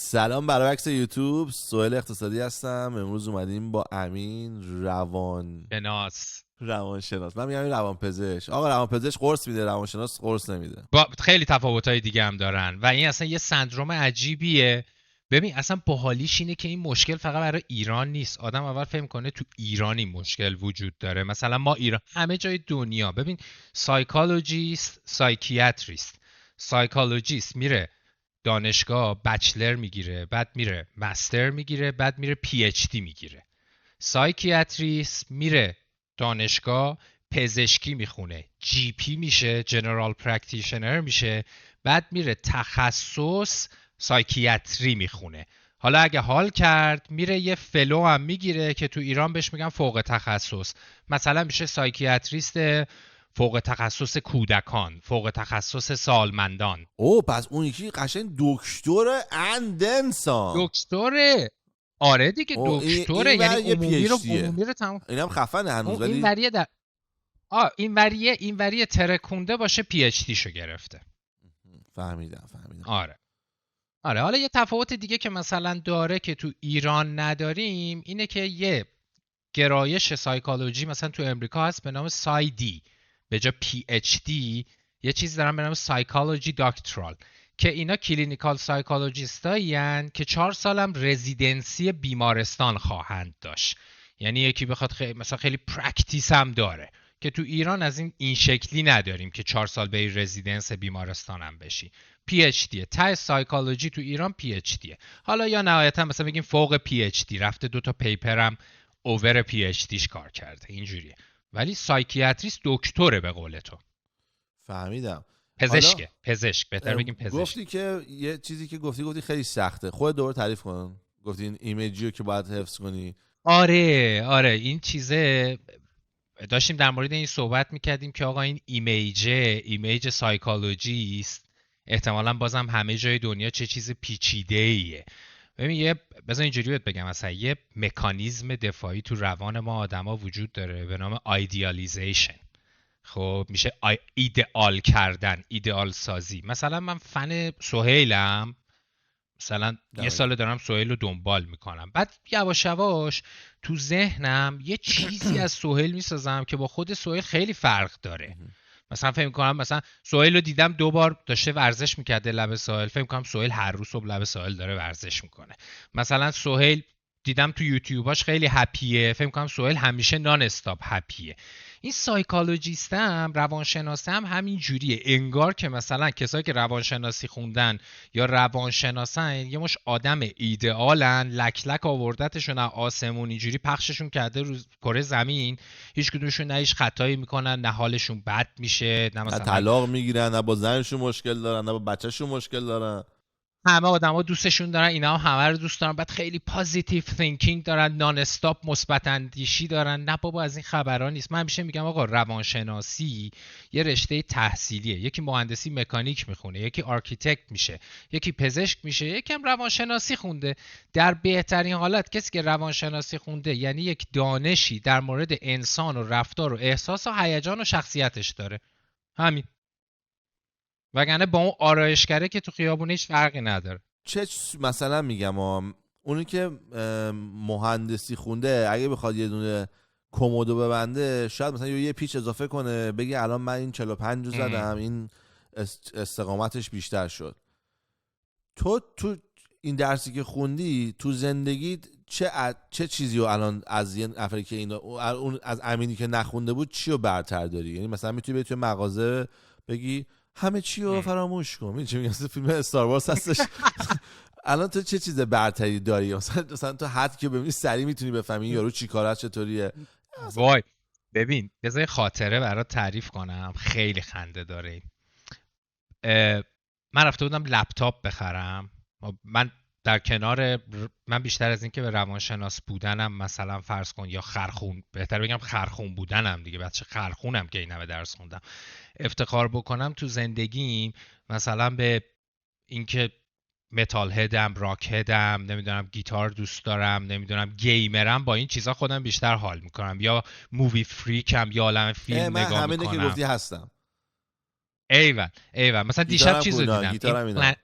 سلام برای عکس یوتیوب، سهیل اقتصادی هستم. امروز اومدیم با امین روانشناس. من میگم روانپزشک. آقا روانپزشک قرص میده، روانشناس قرص نمیده. با خیلی تفاوت‌های دیگه هم دارن و این اصلا یه سندروم عجیبیه. ببین اصلا باحالیش اینه که این مشکل فقط برای ایران نیست. آدم اول فهم کنه تو ایران این مشکل وجود داره. مثلا ما ایران، همه جای دنیا ببین، سایکولوژیست، سایکیاتریست. سایکولوژیست میره دانشگاه بچلر میگیره، بعد میره مستر میگیره، بعد میره پی اچ دی میگیره. سایکیاتریست میره دانشگاه پزشکی میخونه، جی پی میشه، جنرال پرکتیشنر میشه، بعد میره تخصص سایکیاتری میخونه. حالا اگه حال کرد میره یه فلو هم میگیره که تو ایران بهش میگن فوق تخصص. مثلا میشه سایکیاتریست فوق تخصص کودکان، فوق تخصص سالمندان. پس اون یکی قشنگ دکتر اندنسان. دکتره. آره دیگه دکتره، یعنی عمومی رو تمام. اینم خفنه هنوز، ولی این وریه در این وریه ترکونده باشه پی اچ دی شو گرفته. فهمیدم. آره حالا یه تفاوت دیگه که مثلا داره که تو ایران نداریم اینه که یه گرایش سایکولوژی مثلا تو امریکا هست به نام سایدی، به جا پی اچ دی یه چیز دارن به نام سایکولوژی داکترال که اینا کلینیکال سایکولوژیستایین که 4 سالم رزیدنسی بیمارستان خواهند داشت. یعنی یکی بخواد مثلا خیلی پرکتیس هم داره که تو ایران از این شکلی نداریم که 4 سال به رزیدنس بیمارستان هم بشی. پی اچ دی ته سایکولوژی تو ایران پی اچ دی. حالا یا نهایتا مثلا بگیم فوق پی اچ دی رفته 2 تا پیپرم اوور پی اچ دیش کار کرده، اینجوریه. ولی سایکیاتریست دکتره به قول تو. فهمیدم. پزشک بهتر بگیم پزشک. گفتی که یه چیزی که گفتی خیلی سخته. خودت دوباره تعریف کن. گفتی این ایمیجی رو که باید حفظ کنی. آره این چیزه. داشتیم در مورد این صحبت میکردیم که آقا این ایمیج سایکولوژی است. احتمالاً بازم همه جای دنیا چه چیز پیچیده‌ایه. ببین بذار اینجوری بهت بگم، مثلا یه مکانیزم دفاعی تو روان ما آدما وجود داره به نام ایدئالیزیشن. خب میشه ایدئال کردن، ایدئال سازی. مثلا من فن سهیلم، مثلا یه سال دارم سهیل رو دنبال میکنم، بعد یواش یواش تو ذهنم یه چیزی از سهیل میسازم که با خود سهیل خیلی فرق داره. مثلا فکر میکنم مثلا سهیل رو دیدم 2 بار داشته ورزش میکرده لب ساحل، فکر میکنم سهیل هر روز صبح لب ساحل داره ورزش میکنه. مثلا سهیل دیدم تو یوتیوباش خیلی هپیه، فکر میکنم سهیل همیشه نان استاپ هپیه. این سایکولوژیستم، روانشناسم همین جوریه. انگار که مثلا کسایی که روانشناسی خوندن یا روانشناسن یه مش آدم ایدئالن، لک آوردتشون از آسمون اینجوری پخششون کرده رو کره زمین، هیچ کدومشون نه هیچ خطایی میکنن، نه حالشون بد میشه، نه مثلا طلاق میگیرن، نه با زنشون مشکل دارن، نه با بچه‌شون مشکل دارن. همه آدما دوستشون دارن، اینا هم همه رو دوست دارن، بعد خیلی پوزیتیو تینکینگ دارن، نان استاپ مثبت اندیشی دارن. نه بابا از این خبرا نیست. من همیشه میگم آقا روانشناسی یه رشته تحصیلیه. یکی مهندسی مکانیک میخونه، یکی آرکیتکت میشه، یکی پزشک میشه، یکم روانشناسی خونده. در بهترین حالت کسی که روانشناسی خونده یعنی یک دانشی در مورد انسان و رفتار و احساس و هیجان و شخصیتش داره. همین. وگرنه با اون آرایشگره که تو خیابونه هیچ فرقی نداره. چه مثلا میگم اونی که مهندسی خونده اگه بخواد یه دونه کمدو ببنده، شاید مثلا یه پیچ اضافه کنه، بگه الان من این 45 رو زدم، این استقامتش بیشتر شد. تو این درسی که خوندی تو زندگی چه چیزی رو الان از یه نفری که اون از امینی که نخونده بود چی رو برتر داری؟ یعنی مثلا میتونی بری توی مغازه بگی همه چی رو فراموش کن. این چه میگم، فیلم استار وارز هستش. الان تو چه چیز برتری داری؟ مثلا تو حد که ببینی سریع میتونی بفهمی یارو چیکاره چطوریه. وای ببین بذار خاطره برات تعریف کنم، خیلی خنده داره. من رفته بودم لپتاپ بخرم. من در کنار من بیشتر از این که به روانشناس بودنم، مثلا فرض کن، یا خرخون، بهتر بگم خرخون بودنم دیگه، بچه خرخونم که این همه درس خوندم، افتخار بکنم تو زندگیم مثلا به اینکه متال هدم، راک هدم، نمیدونم گیتار دوست دارم، نمیدونم گیمرم، با این چیزا خودم بیشتر حال میکنم، یا مووی فریکم، یا عالم فیلم نگاه میکنم. من همه که گفتی هستم. ایول مثلا دیشب چیزو دیدم،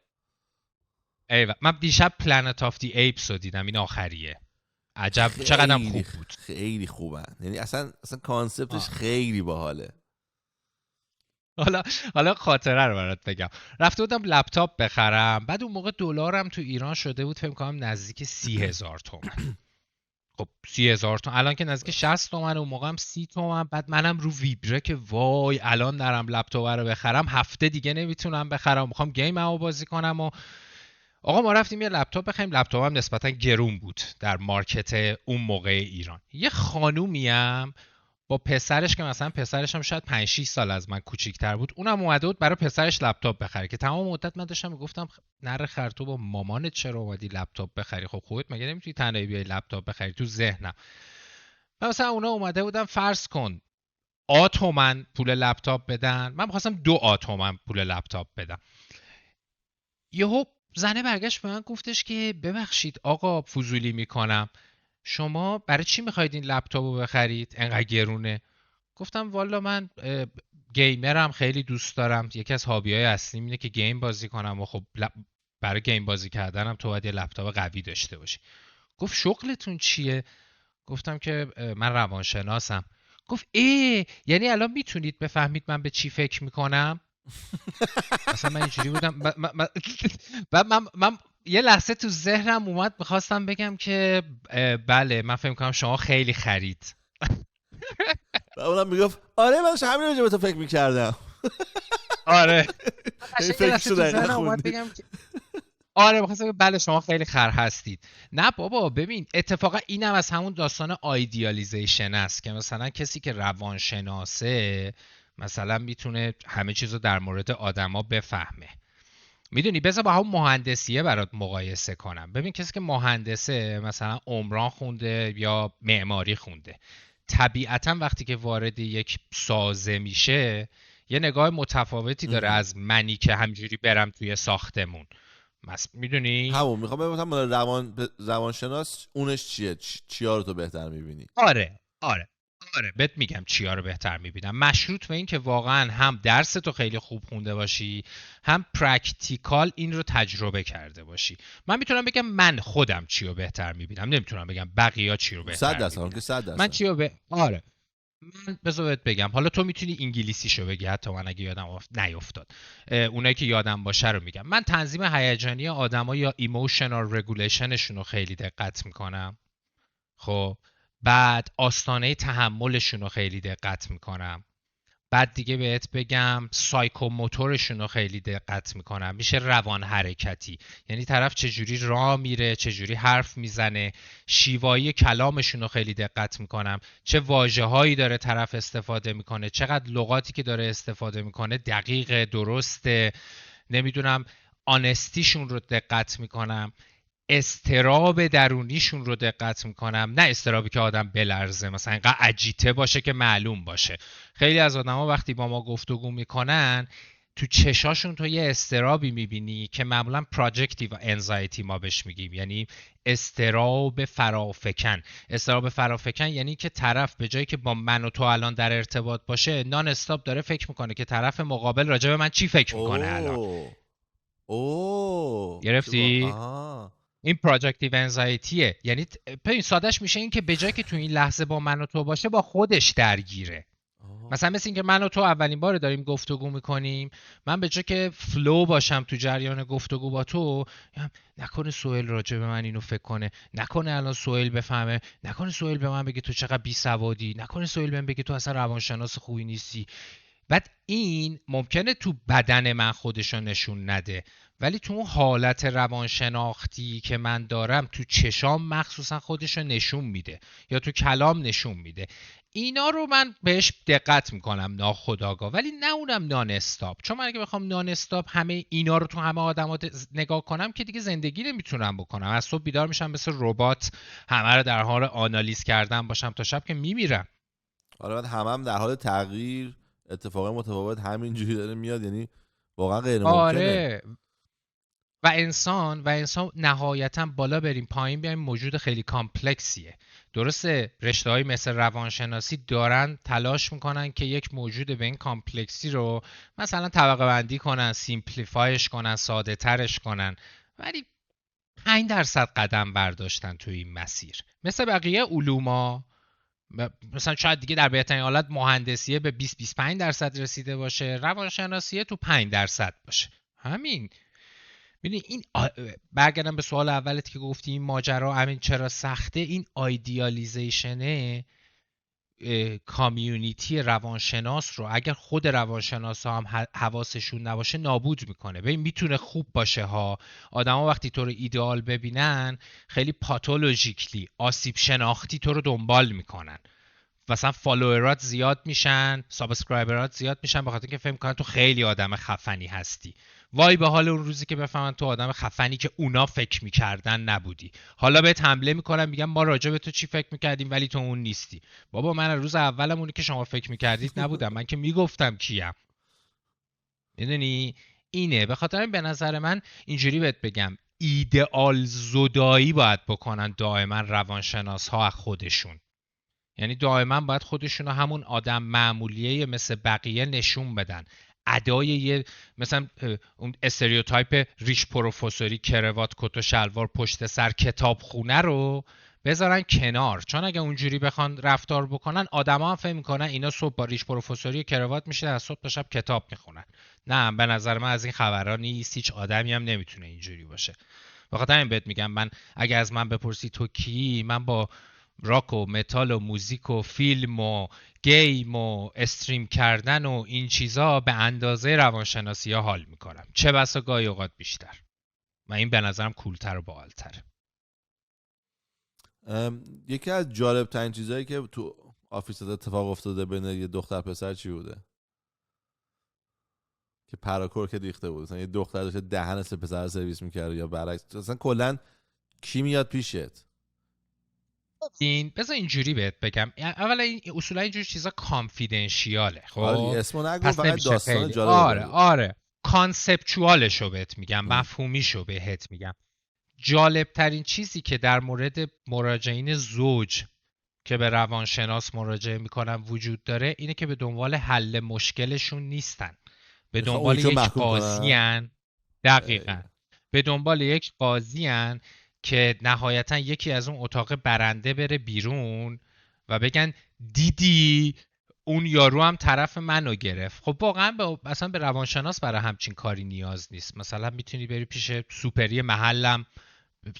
ایوه من دیشب پلنت آف دی ایپس رو دیدم، این آخریه. عجب چقدرم خوب بود. خیلی خوبن، یعنی اصلا کانسپتش آه. خیلی باحاله. حالا خاطره رو برات بگم. رفته بودم لپتاپ بخرم، بعد اون موقع دلارم تو ایران شده بود فکر کنم نزدیک 30,000 تومان. خب 30,000 تومان الان که نزدیک 60 تومن، اون موقع هم 30 تومن. بعد منم رو ویبره که وای الان نرم لپتاپ رو بخرم هفته دیگه نمیتونم بخرم، میخوام گیممو بازی کنم. و آقا ما رفتیم یه لپتاپ بخریم، لپتاپ هم نسبتا گرون بود در مارکت اون موقع ایران. یه خانومیم با پسرش که مثلا پسرش هم شاید 5 6 سال از من کوچیک‌تر بود، اونم اومده بود برای پسرش لپتاپ بخره، که تمام مدت من داشتم میگفتم نره خر، تو با مامانت چرا اومدی لپتاپ بخری؟ خب خودت مگه نمیتونی تنهایی بیای لپتاپ بخری؟ تو ذهنم مثلا اونا اومده بودن فرض کن آتومن پول لپتاپ بدن، من می‌خواستم 2 آتومن پول لپتاپ بدم. یهو زنه برگشت به من گفتش که ببخشید آقا فضولی میکنم، شما برای چی میخواید این لپتاپ رو بخرید؟ انقدر گرونه. گفتم والا من گیمرم، خیلی دوست دارم، یکی از هابی‌های اصلیم اینه که گیم بازی کنم و خب برای گیم بازی کردنم تو باید یه لپتاپ قوی داشته باشی. گفت شغلتون چیه؟ گفتم که من روانشناسم. گفت یعنی الان میتونید بفهمید من به چی فکر میکنم؟ اصلا من اینجوری بودم من یه لحظه تو ذهنم اومد میخواستم بگم که بله من فکر کنم شما خیلی خرید. و اونم میگفت آره من همین راجع به تو فکر میکردم. آره این یه لحظه تو ذهنم اومد بگم که آره میخواستم بله شما خیلی خر هستید. نه بابا ببین اتفاقا اینم از همون داستان آیدیالیزیشن است که مثلا کسی که روانشناسه مثلا میتونه همه چیزو در مورد آدما بفهمه. میدونی بذار با همون مهندسیه برات مقایسه کنم. ببین کسی که مهندسه مثلا عمران خونده یا معماری خونده، طبیعتا وقتی که وارد یک سازه میشه یه نگاه متفاوتی داره از منی که همجوری برم توی ساختمون. میدونی؟ همون میخوام بگم روانشناس اونش چیه؟ چیا رو تو بهتر میبینی؟ آره بهت میگم چیا رو بهتر میبینم. مشروط به این که واقعا هم درس تو خیلی خوب خونده باشی، هم پرکتیکال این رو تجربه کرده باشی. من میتونم بگم من خودم چی رو بهتر میبینم، نمیتونم بگم بقیه چی رو بهتر 100% میبینن. که 100%. من چی رو آره من بذار بهت بگم، حالا تو میتونی انگلیسیشو بگی، حتی من اگه یادم نیفتاد اونایی که یادم باشه رو میگم. من تنظیم هیجانی آدما یا ایموشنال رگولیشنشون رو خیلی دقت میکنم. خب بعد آستانه تحملشون رو خیلی دقت میکنم. بعد دیگه بهت بگم سایکوموتورشون رو خیلی دقت میکنم. میشه روان حرکتی، یعنی طرف چجوری راه میره، چجوری حرف میزنه، شیوایی کلامشون رو خیلی دقت میکنم. چه واژه‌هایی داره طرف استفاده میکنه، چقدر لغاتی که داره استفاده میکنه دقیق درسته، نمیدونم آنستیشون رو دقت میکنم. استراب درونیشون رو دقت میکنم، نه استرابی که آدم بلرزه مثلا اینقدر اجیته باشه که معلوم باشه. خیلی از آدما وقتی با ما گفتگو میکنن تو چشاشون تو یه استرابی میبینی که معمولا پراجکتیو انزایتی ما بهش میگیم، یعنی استراب فرافکن. استراب فرافکن یعنی که طرف به جایی که با من و تو الان در ارتباط باشه نان استاپ داره فکر میکنه که طرف مقابل راجع به من چی فکر میکنه الان. گرفتی؟ این پراجکتیو انزایتیه. یعنی ببین سادهش میشه این که به جای که تو این لحظه با من و تو باشه با خودش درگیره. مثلا مثل این که من و تو اولین بار داریم گفتگو میکنیم، من به جای که فلو باشم تو جریان گفتگو با تو، نکنه سهیل راجع به من اینو فکر کنه، نکنه الان سهیل بفهمه، نکنه سهیل به من بگه تو چقدر بی سوادی، نکنه سهیل بهم بگه تو اصلا روانشناس خوبی نیستی. بعد این ممکنه تو بدن من خودشو نشون نده، ولی تو اون حالت روانشناختی که من دارم تو چشام مخصوصا خودشو نشون میده یا تو کلام نشون میده. اینا رو من بهش دقت میکنم ناخودآگاه، ولی نه اونم نان استاپ. چون من اگه بخوام نان استاپ همه اینا رو تو همه آدما نگاه کنم که دیگه زندگی نمیتونم بکنم. از صبح بیدار میشم مثل ربات همه رو در حال آنالیز کردن باشم تا شب که میمیرم. آره بعد هم در حال تغییر، اتفاقای متفاوت همینجوری داره میاد، یعنی واقعا غیر ممکنه. آره و انسان نهایتا بالا بریم پایین بیایم موجود خیلی کامپلکسیه. درسته رشته‌های مثل روانشناسی دارن تلاش میکنن که یک موجود به این کامپلکسی رو مثلا طبقه بندی کنن، سیمپلیفایش کنن، ساده ترش کنن، ولی 5% قدم برداشتن تو این مسیر. مثل بقیه علوما، مثلا شاید دیگه در بهترین حالت مهندسیه به 20-25% رسیده باشه، روانشناسیه تو 5% باشه. همین. ببین این برگردم به سوال اولت که گفتی این ماجرا همین چرا سخته، این آیدیالیزیشنه کامیونیتی روانشناس رو اگر خود روانشناس ها هم حواسشون نباشه نابود میکنه. ببین میتونه خوب باشه ها، آدما وقتی تو رو ایدئال ببینن خیلی پاتولوژیکلی آسیب شناختی تو رو دنبال میکنن، مثلا فالوورات زیاد میشن، سابسکرایبرات زیاد میشن، به خاطر اینکه فهم کنن تو خیلی آدم خفنی هستی. وای به حال اون روزی که بفهمن تو آدم خفنی که اونا فکر میکردن نبودی. حالا بهت حمله میکنن میگن ما راجع به تو چی فکر میکردیم ولی تو اون نیستی. بابا من از روز اولم اونی که شما فکر میکردید نبودم، من که میگفتم کیم. میدونی اینه. به خاطر این به نظر من اینجوری بهت بگم ایدئال زدایی باید بکنن دائما روانشناس ها از خودشون. یعنی دائما باید خودشون رو همون آدم معمولیه مثل بقیه نشون بدن. ادای یه مثلا اون استریوتایپ ریش پروفسوری، کروات، کت و شلوار، پشت سر، کتابخونه رو بذارن کنار. چون اگه اونجوری بخوان رفتار بکنن آدما هم فهم میکنن اینا صبح با ریش پروفسوری و کراوات میشه از صبح تا شب کتاب میخونن. نه، به نظر من از این خبرا نیست. هیچ آدمی هم نمیتونه اینجوری باشه. بخاطر این بهت میگم من اگه از من بپرسی تو کی، من با راک و متال و موزیک و فیلم و گیم و استریم کردن و این چیزا به اندازه روانشناسی ها حال میکنم، چه بسا گاهی اوقات بیشتر. و این به نظرم کولتر و باحال‌تره. یکی از جالب ترین چیزایی که تو آفیس اتفاق افتاده بین یه دختر پسر چی بوده؟ که پراکور که ریخته بود، مثلا یه دختر داشته دهن سه پسر سرویس میکرد یا برعکس، مثلا کلا کی میاد پیشت؟ این بذار اینجوری بهت بگم، اولا این اصولا اینجور چیزا کانفیدنشیاله. خب آره اسمو نگو، پس فقط نمیشه داستان خیلی. جالب. آره کانسپچوالشو بهت میگم، مفهومیشو بهت میگم. جالب ترین چیزی که در مورد مراجعین زوج که به روانشناس مراجعه میکنن وجود داره اینه که به دنبال حل مشکلشون نیستن، به دنبال یک قاضی‌ان. دقیقاً به دنبال یک قاضی‌ان که نهایتا یکی از اون اتاق برنده بره بیرون و بگن دیدی اون یارو هم طرف منو گرفت. خب واقعا اصلا به روانشناس برای همچین کاری نیاز نیست. مثلا میتونی بری پیش سوپری محلم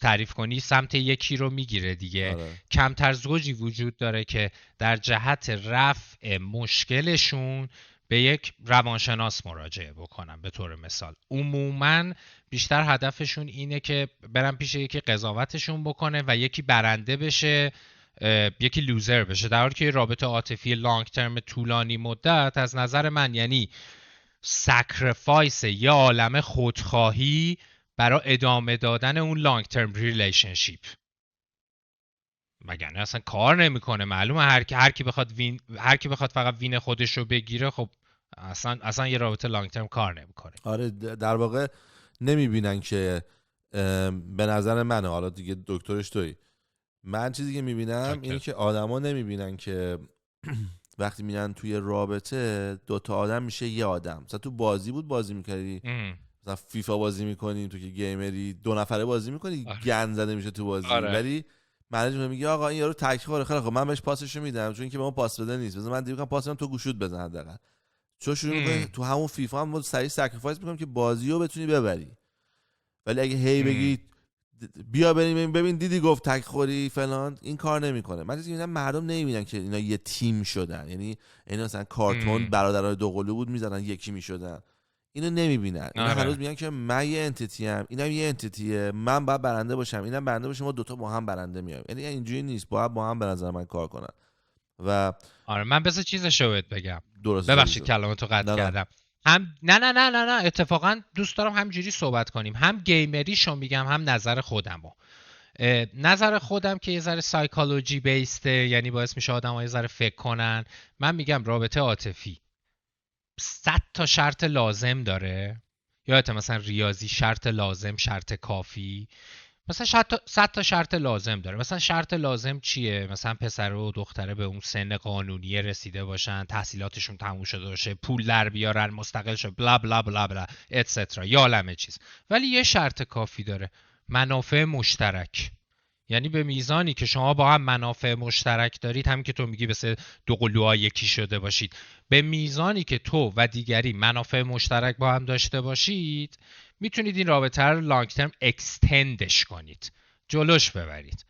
تعریف کنی، سمت یکی رو میگیره دیگه. کمتر زوجی وجود داره که در جهت رفع مشکلشون به یک روانشناس مراجعه بکنن. به طور مثال عموماً بیشتر هدفشون اینه که برن پیش یکی قضاوتشون بکنه و یکی برنده بشه یکی لوزر بشه، در حالی که رابطه عاطفی لانگ ترم طولانی مدت از نظر من یعنی سکریفایس یه عالمه خودخواهی برای ادامه دادن اون لانگ ترم ریلیشنشیپ. مگر نه اصلا کار نمیکنه. معلومه هر کی بخواد فقط وین خودش رو بگیره، خب اصلا یه رابطه لانگ ترم کار نمیکنه. آره در واقع نمیبینن که به نظر منه، حالا دیگه دکترش تویی، من چیزی که میبینم اینه که آدما نمیبینن که وقتی میرن توی رابطه دوتا آدم میشه یه آدم. مثلا تو بازی بود بازی میکردی، مثلا فیفا بازی میکنی، تو که گیمری 2 نفره بازی میکنی، گند زده میشه تو بازی. ولی منیجر میگه آقا این یارو تک خوره، خیلی خب من بهش پاسشو میدم چون که به ما پاس بده نیست، بذار من دیگه کنم پاس بدم تو گوشوت بزن حداقل. چون شروع میکنه تو همون فیفا هم سریع سکریفایس میکنم که بازیو بتونی ببری. ولی اگه هی بگی بیا بریم ببین دیدی گفت تک خوری فلان، این کار نمیکنه. من چیزی میگم مردم نمیبینن که اینا یه تیم شدن، یعنی اینا مثلا کارتون برادرای دوقلو بود میزدن یکی میشدن، اینو نمیبینن. اینا هنوز میگن که من یه انتیتی ام، اینم یه انتیتیه، من باید برنده باشم، اینم برنده باشه، ما دوتا با هم برنده میایم. یعنی اینجوری نیست، باید با هم به نظر من کار کنن. و آره من بذار چیزشو بهت بگم، درست ببخشید کلامتو قطع کردم. هم نه اتفاقا دوست دارم همجوری صحبت کنیم، هم گیمریشو میگم هم نظر خودمو. نظر خودم که یه ذره سایکولوژی بیسته، یعنی باعث میشه آدم‌ها یه ذره فکر کنن. من میگم رابطه عاطفی 100 تا شرط لازم داره. یادت مثلا ریاضی شرط لازم، شرط کافی، مثلا 100 تا شرط لازم داره. مثلا شرط لازم چیه؟ مثلا پسر و دختره به اون سن قانونی رسیده باشن، تحصیلاتشون تموم شده باشه، پول در بیارن، مستقل شن، بلا بلا بلا بلا اتسترا، یا عالمه چیز. ولی یه شرط کافی داره، منافع مشترک. یعنی به میزانی که شما با هم منافع مشترک دارید، هم که تو میگی مثل دو قلوها یکی شده باشید، به میزانی که تو و دیگری منافع مشترک با هم داشته باشید، میتونید این رابطه رو لانگ ترم اکستندش کنید، جلوش ببرید.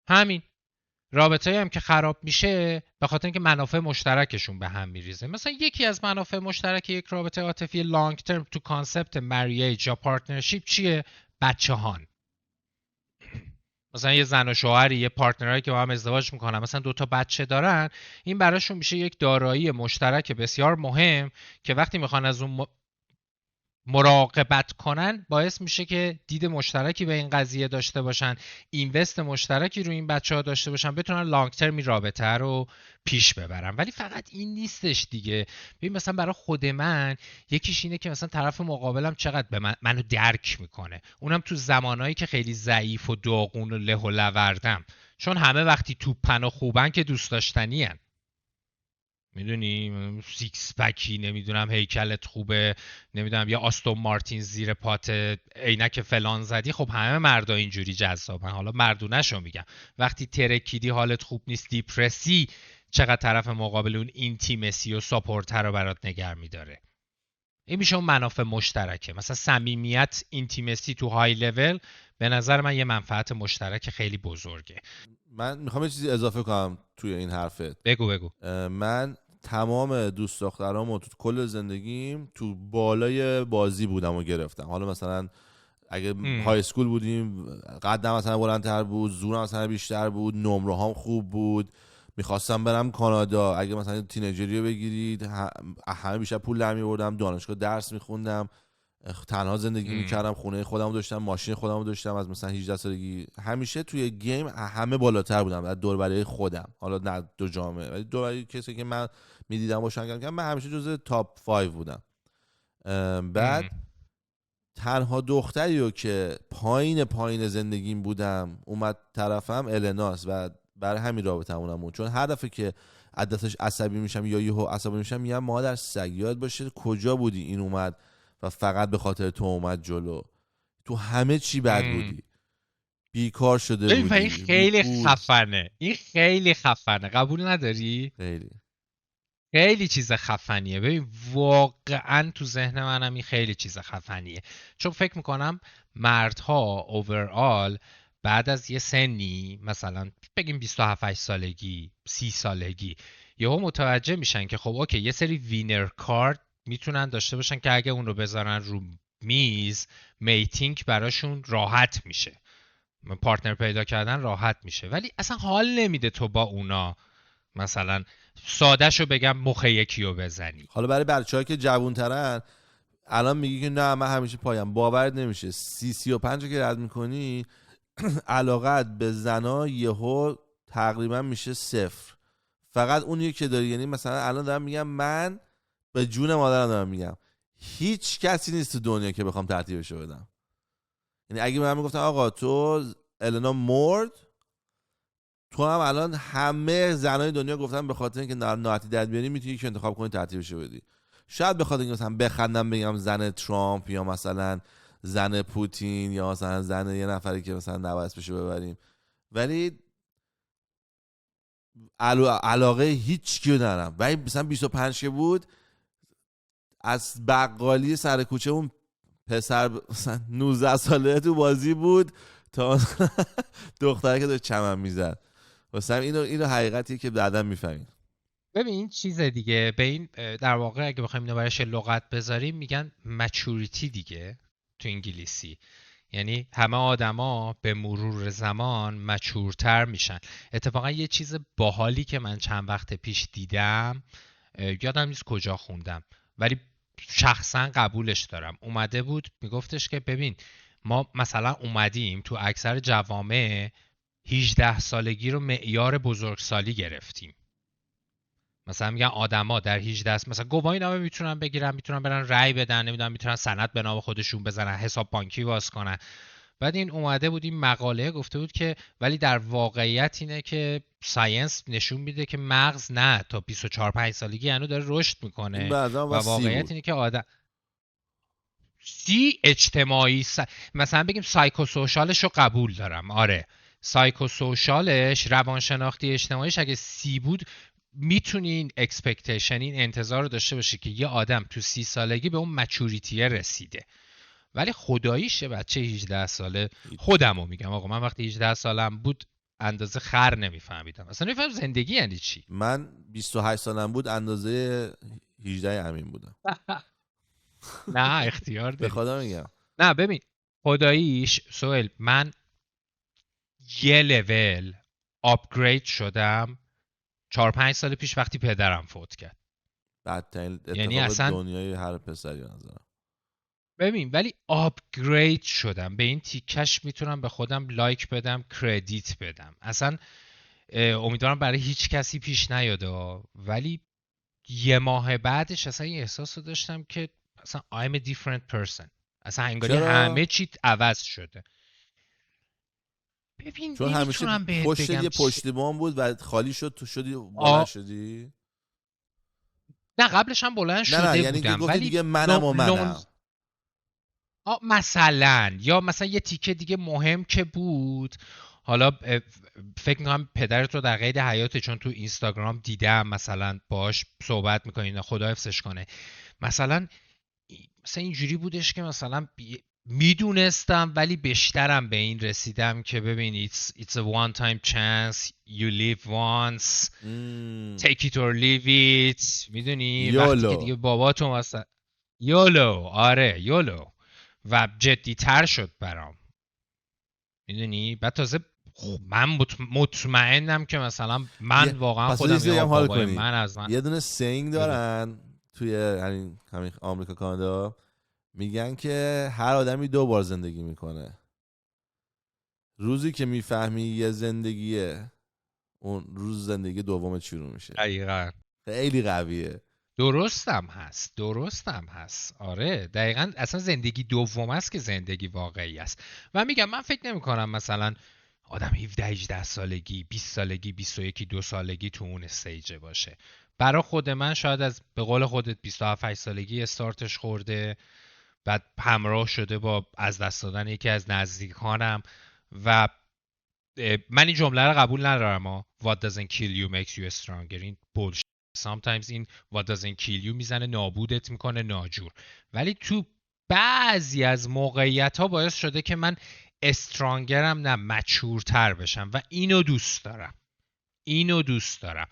همین. رابطه‌ای هم که خراب میشه به خاطر اینکه منافع مشترکشون به هم میریزه. مثلا یکی از منافع مشترک یک رابطه عاطفی لانگ ترم تو کانسپت مریج یا پارتنرشیپ چیه؟ بچه‌هان. مثلا یه زن و شوهری، یه پارتنرایی که با هم ازدواج میکنن، مثلا 2 تا بچه دارن، این براشون میشه یک دارایی مشترک بسیار مهم که وقتی میخوان از اون مراقبت کنن، باعث میشه که دید مشترکی به این قضیه داشته باشن، اینوست مشترکی رو این بچه ها داشته باشن، بتونن لانگ ترم این رابطه رو پیش ببرن. ولی فقط این نیستش دیگه. ببین مثلا برای خود من یکیش اینه که مثلا طرف مقابلم چقدر به منو درک میکنه، اونم تو زمانایی که خیلی ضعیف و داغون و له و لوردم، چون همه وقتی توپن و خوبن که دوست داشتنی هن. میدونی سیکس پکی، نمیدونم هیکلت خوبه، نمیدونم یا آستون مارتین زیر پات، عینک فلان زدی، خب همه مردا اینجوری جذابن. حالا مردونه‌شو میگم، وقتی ترکیدی حالت خوب نیست دیپرسی، چقدر طرف مقابل اون اینتیمسی و ساپورتر رو برات نگر میداره. این میشه اون منافع مشترکه. مثلا صمیمیت، اینتیمسی تو های لول به نظر من یه منفعت مشترک خیلی بزرگه. من میخوام یه چیزی اضافه کنم توی این حرفت. بگو. من تمام دوست دخترامو تو کل زندگیم تو بالای بازی بودم و گرفتم. حالا مثلا اگه های اسکول بودیم قدم مثلا بلندتر بود، زورم مثلا بیشتر بود، نمره هام خوب بود، میخواستم برم کانادا. اگه مثلا تینیجری رو بگیرید، همه بیشتر پول در می‌آوردم، دانشگاه درس میخوندم، تنها زندگی میکردم، خونه خودم داشتم، ماشین خودم داشتم. از مثلا 18 سالگی همیشه توی گیم همه بالاتر بودم از دور برای خودم. حالا نه دو جامعه، ولی دور برای کسی که من میدیدم باشن که من همیشه جزو تاپ 5 بودم. بعد تنها دختری رو که پایین زندگیم بودم اومد طرفم، الناس، و برای همین رابطمونم بود. چون هر دفعه که از دستش عصبی میشم یا یهو عصبی میشم، میگم مادر سگ یاد باشه کجا بودی این اومد و فقط به خاطر تو اومد جلو. تو همه چی بد بودی، بیکار شده ببین این بودی، خیلی بیپول. خفنه، این خیلی خفنه، قبول نداری؟ خیلی خیلی چیز خفنیه. ببین واقعا تو ذهن منم این خیلی چیز خفنیه، چون فکر میکنم مردها اوورال بعد از یه سنی، مثلا بگیم 27 سالگی 30 سالگی، یهو متوجه میشن که خب اوکی یه سری وینر کارت میتونن داشته باشن که اگه اون رو بذارن رو میز، میتینگ براشون راحت میشه، پارتنر پیدا کردن راحت میشه. ولی اصلا حال نمیده تو با اونا مثلا سادهشو بگم مخ یکیو بزنی. حالا برای بچه‌ها که جوان‌ترن، الان میگی که نه من همیشه پایم، باورت نمیشه 35 که رد میکنی علاقت به زنا یهو تقریبا میشه 0. فقط اونیه که داری. یعنی مثلا الان دارم میگم، من به جون مادرم دارم میگم هیچ کسی نیست تو دنیا که بخوام ترتیبشو بدم. یعنی اگه من میگفتم آقا تو النا مرد، تو هم الان همه زنای دنیا گفتن به خاطر اینکه ناراحتی در بیاری میتونی که انتخاب کنی ترتیبشو بدی. شاید به خاطر اینکه مثلا بخندم بگم زن ترامپ یا مثلا زن پوتین یا مثلا زن یه نفری که مثلا نباید اسمشو ببریم، ولی علاقه هیچ کیو ندارم. ولی مثلا 25 که بود، از بقالی سر کوچه اون پسر مثلا 19 ساله تو بازی بود تا دختره که داشت چمن میزد. واسه اینو حقیقتیه که بعداً میفهمین. ببین این چیز دیگه، به این در واقع اگه بخوایم اینو برایش لغت بذاریم میگن مچوریتی دیگه تو انگلیسی. یعنی همه آدما به مرور زمان مچورتر میشن. اتفاقا یه چیز باحالی که من چند وقت پیش دیدم، یادم نیست کجا خوندم ولی شخصا قبولش دارم، اومده بود میگفتش که ببین ما مثلا اومدیم تو اکثر جوامع 18 سالگی رو معیار بزرگسالی گرفتیم. مثلا میگن آدما در 18 مثلا گواهینامه میتونن بگیرن، میتونن برن رأی بدن، نمیدونم میتونن سند به نام خودشون بزنن، حساب بانکی باز کنن. بعد این اومده بود این مقاله گفته بود که ولی در واقعیت اینه که ساینس نشون میده که مغز نه تا 24 5 سالگی هنوز داره رشد این میکنه بعضا و و 30 واقعیت بود. اینه که آدم اجتماعی مثلا بگیم سایکوسوشالش رو قبول دارم، آره سایکوسوشالش، روانشناختی اجتماعیش اگه سی بود، میتونین اکسپکتیشن، این انتظار رو داشته باشی که یه آدم تو 30 سالگی به اون مچوریتیه رسیده. ولی خداییش یه بچه 18 ساله، خودمو میگم آقا، من وقتی 18 سالم بود اندازه خر نمیفهمیدم، اصلا نمیفهم زندگی یعنی چی. من 28 سالم بود اندازه 18 امین بودم. نه اختیار به داری. خدا میگم. نه ببین خداییش سوئیل، من یه لول آپگرید شدم 4-5 سال پیش وقتی پدرم فوت کرد. بدترین یعنی اتفاق اصلا دنیای هر پسری به نظرم. ببین ولی آپگرید شدم، به این تیکش میتونم به خودم لایک بدم، کردیت بدم. اصلا امیدوارم برای هیچ کسی پیش نیاده، ولی یه ماه بعدش اصلا این احساس رو داشتم که اصلا I'm a different person، اصلا انگاری چرا؟ همه چی عوض شده. ببین چون همیشه نمیتونم بهت پشت بگم یه پشتیبان بود و خالی شد، تو شدی آ... بلند شدی؟ نه قبلش هم بلند نه شده یعنی که بودم گفتی ولی دیگه منم و منم. مثلا یا مثلا یه تیکه دیگه مهم که بود، حالا فکر میکنم پدرت رو در قید حیاته، چون تو اینستاگرام دیدم مثلا باش صحبت میکنین، خدا حفظش کنه. مثلا اینجوری بودش که مثلا میدونستم ولی بیشترم به این رسیدم که ببین it's a one time chance you live once take it or leave it، میدونی وقتی که یولو. دیگه بابا تو مثلا یولو، آره یولو، و جدی تر شد برام، میدونی. بعد تازه من مطمئنم که مثلا من واقعا پس یه خودم چیزی یا هم حال بابای کنی. من از من یه دونه سینگ بگو. دارن توی همین آمریکا کانادا، میگن که هر آدمی 2 بار زندگی میکنه. روزی که میفهمی یه زندگیه، اون روز زندگی دومت شروع میشه. دقیقاً خیلی قویه. درستم هست آره دقیقاً، اصلا زندگی دوم است که زندگی واقعی است. و میگم من فکر نمی کنم مثلا آدم 17-18 سالگی 20 سالگی 21-2 سالگی تو اون استیجه باشه. برای خود من شاید از به قول خودت 27-8 سالگی استارتش خورده، بعد همراه شده با از دست دادن یکی از نزدیکانم. و من این جمله رو قبول ندارم what doesn't kill you makes you stronger، این bullshit. sometimes این what doesn't kill you میزنه نابودت میکنه ناجور، ولی تو بعضی از موقعیت ها باعث شده که من استرانگرم، نه مچورتر بشم، و اینو دوست دارم.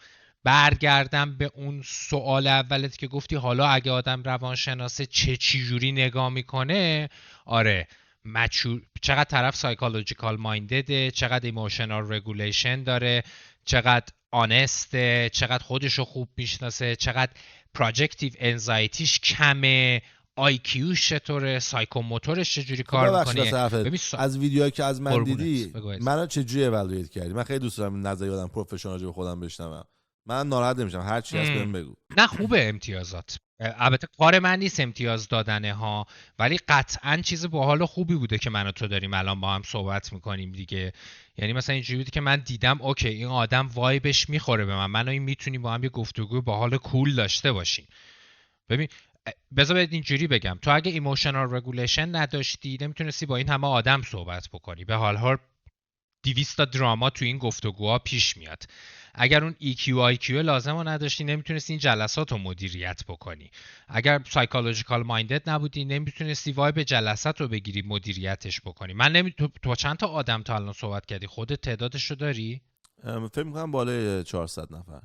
برگردم به اون سوال اولت که گفتی حالا اگه آدم روانشناسه چجوری نگاه میکنه، آره چقدر طرف سایکولوژیکال مایندده، چقدر ایموشنال رگولیشن داره، چقدر آنسته، چقدر خودشو خوب میشناسه، چقدر پراجکتیو انزایتیش کمه، آی کیوش چطوره، سایکوموتورش چجوری خب کار ببخشید میکنه. اصلا ببین از ویدیوهایی که از من قربونت دیدی بگو. منو چجوری اولویت کردی؟ من خیلی دوست دارم نظری آدم پروفشنال راجع به خودم بشنوم. من ناراحت نمیشم، هر چی هست بهم بگو. نه خوبه امتیازات، البته کار من نیست امتیاز دادنه ها، ولی قطعا چیز باحال و خوبی بوده که من و تو داریم الان با هم صحبت میکنیم دیگه. یعنی مثلا اینجوری بوده که من دیدم اوکی این آدم وایبش میخوره به من و این میتونیم با هم یه گفتگو باحال کول داشته باشیم. ببین بذار بهت اینجوری بگم، تو اگه ایموشنال رگولیشن نداشتی نمیتونستی با این همه آدم صحبت بکنی. به حال ها 200 تا دراما تو این گفتگوها پیش میاد. اگر اون EQ IQ لازم رو نداشتی نمیتونستی این جلسات رو مدیریت بکنی. اگر سایکولوژیکال مایندد نبودی نمیتونستی وایب جلسات رو بگیری مدیریتش بکنی. تو چند تا آدم تا الان صحبت کردی؟ خودت تعدادش رو داری؟ فکر میکنم بالای 400 نفر.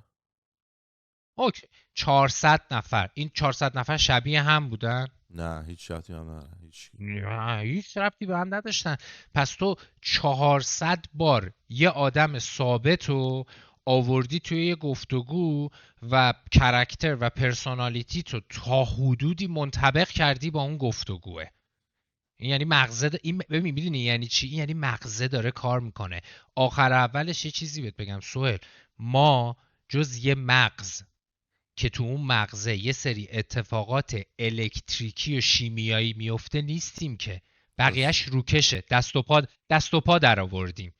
اوکی 400 نفر. این 400 نفر شبیه هم بودن؟ نه هیچ شرطی هم نه هیچ. نه هیچ ربطی به هم نداشتن. پس تو 400 بار یه آدم ثابت رو آوردی توی یه گفتگو و کرکتر و پرسونالیتی تو تا حدودی منطبق کردی با اون گفتگوه. این یعنی مغزه این ببین میدونی یعنی چی؟ این یعنی مغزه داره کار میکنه. آخر اولش یه چیزی بهت بگم سهیل، ما جز یه مغز که تو اون مغزه یه سری اتفاقات الکتریکی و شیمیایی میفته نیستیم که، بقیهش روکشه، دست و پا در آوردیم.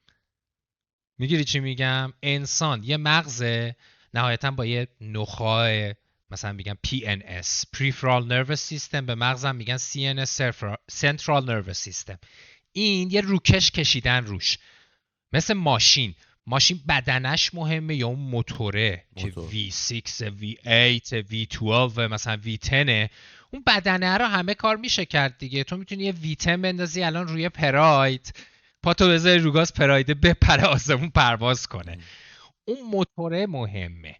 میگیری چی میگم؟ انسان یه مغزه نهایتا با یه نخاع مثلا میگن PNS Peripheral Nervous System، به مغزم میگن CNS Central Nervous System. این یه روکش کشیدن روش. مثل ماشین بدنش مهمه یا اون موتوره که V6 V8 V12 مثلا V10، اون بدنه رو همه کار میشه کرد دیگه. تو میتونی یه V10 بندازی الان روی پراید، پاتو بذاری رو گاز، پرایده بپره آسمون پرواز کنه. اون موتوره مهمه.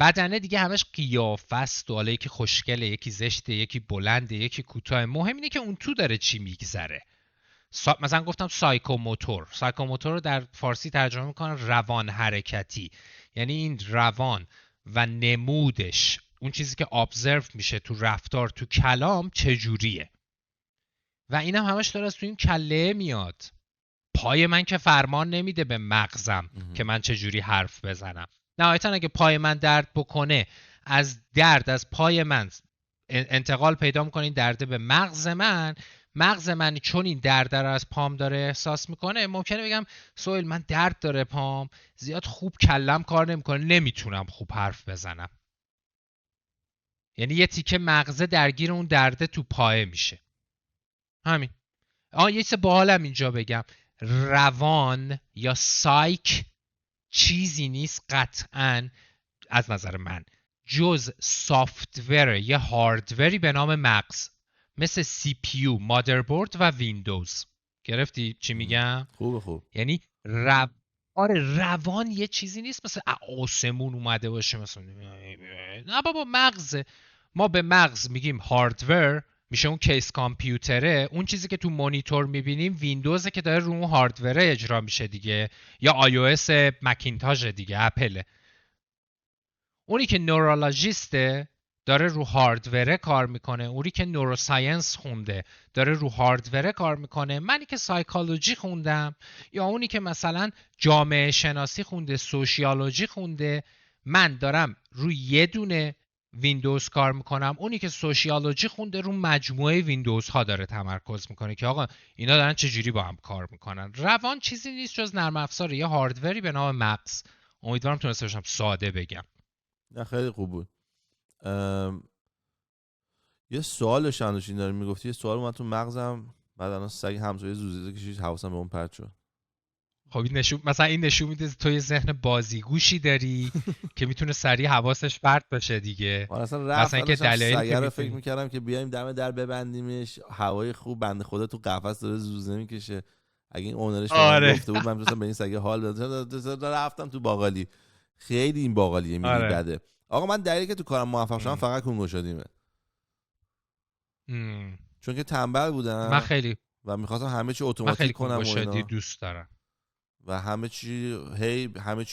بدنه دیگه همش قیافه است و حالا یکی خوشگله، یکی زشته، یکی بلنده، یکی کوتاه. مهم اینه که اون تو داره چی میگذره. مثلا گفتم سایکوموتور رو در فارسی ترجمه میکنن روان حرکتی. یعنی این روان و نمودش، اون چیزی که ابزرو میشه تو رفتار، تو کلام چجوریه. و اینم همش داره از تو این کله میاد. پای من که فرمان نمیده به مغزم که من چجوری حرف بزنم. نهایتا اگه پای من درد بکنه، از درد از پای من انتقال پیدا میکنه این درده به مغز من چون این درد رو از پام داره احساس میکنه، ممکنه بگم سهیل من درد داره پام، زیاد خوب کلم کار نمیکنه، نمیتونم خوب حرف بزنم. یعنی یه تیکه مغزه درگیر اون درده تو پای میشه. همین. یه چیز باحالم اینجا بگم، روان یا سایک چیزی نیست قطعاً از نظر من جز سافتور یا هاردوری به نام مغز، مثل CPU، مادربرد و ویندوز. گرفتی چی میگم؟ خوب. یعنی روان یه چیزی نیست مثل آسمون اومده باشه مثلا. نه بابا، مغزه. ما به مغز میگیم هاردور، میشه اون کیس کامپیوتره. اون چیزی که تو مانیتور میبینیم ویندوزه که داره رو اون هاردوره اجرا میشه دیگه، یا iOS مکینتاژ دیگه، اپله. اونی که نورولوژیسته داره رو هاردوره کار میکنه، اونی که نوروساینس خونده داره رو هاردوره کار میکنه. منی که سایکولوژی خوندم، یا اونی که مثلا جامعه شناسی خونده، سوشیولوژی خونده، من دارم روی یه دونه ویندوز کار میکنم. اونی که سوشیولوژی خونده رو مجموعه ویندوز ها داره تمرکز میکنه که آقا اینا دارن چجوری با هم کار میکنن. روان چیزی نیست جز نرم افزار یه هاردوری به نام مغز. امیدوارم تونسته باشم ساده بگم. نه خیلی خوب بود. یه سوال داشتم داری میگفتی، یه سوال اومد تو مغزم، بعد الان سگ همسایه زوزیده کشید، حواسم به اون پرت شد. خب این نشون میده تو یه ذهن بازیگوشی داری که میتونه سریع حواسش پرت باشه دیگه. من اصلا مثلا که دلایلی که رو فکر میکردم که بیایم دم در ببندیمش، هوای خوب، بنده خدا تو قفس داره زوزه میکشه. اگه این اونرش به من گفته بود من میتونستم به این سگ حال بدم. رفتم تو باقالی. خیلی این باقالیه میری بده. آقا من دلیلی که تو کارم موفق شدم فقط کنگوشادیمه. چون که تنبل بودم و میخواستم همه چی اتوماتیک کنم و اینا. دوست دارم و همه چی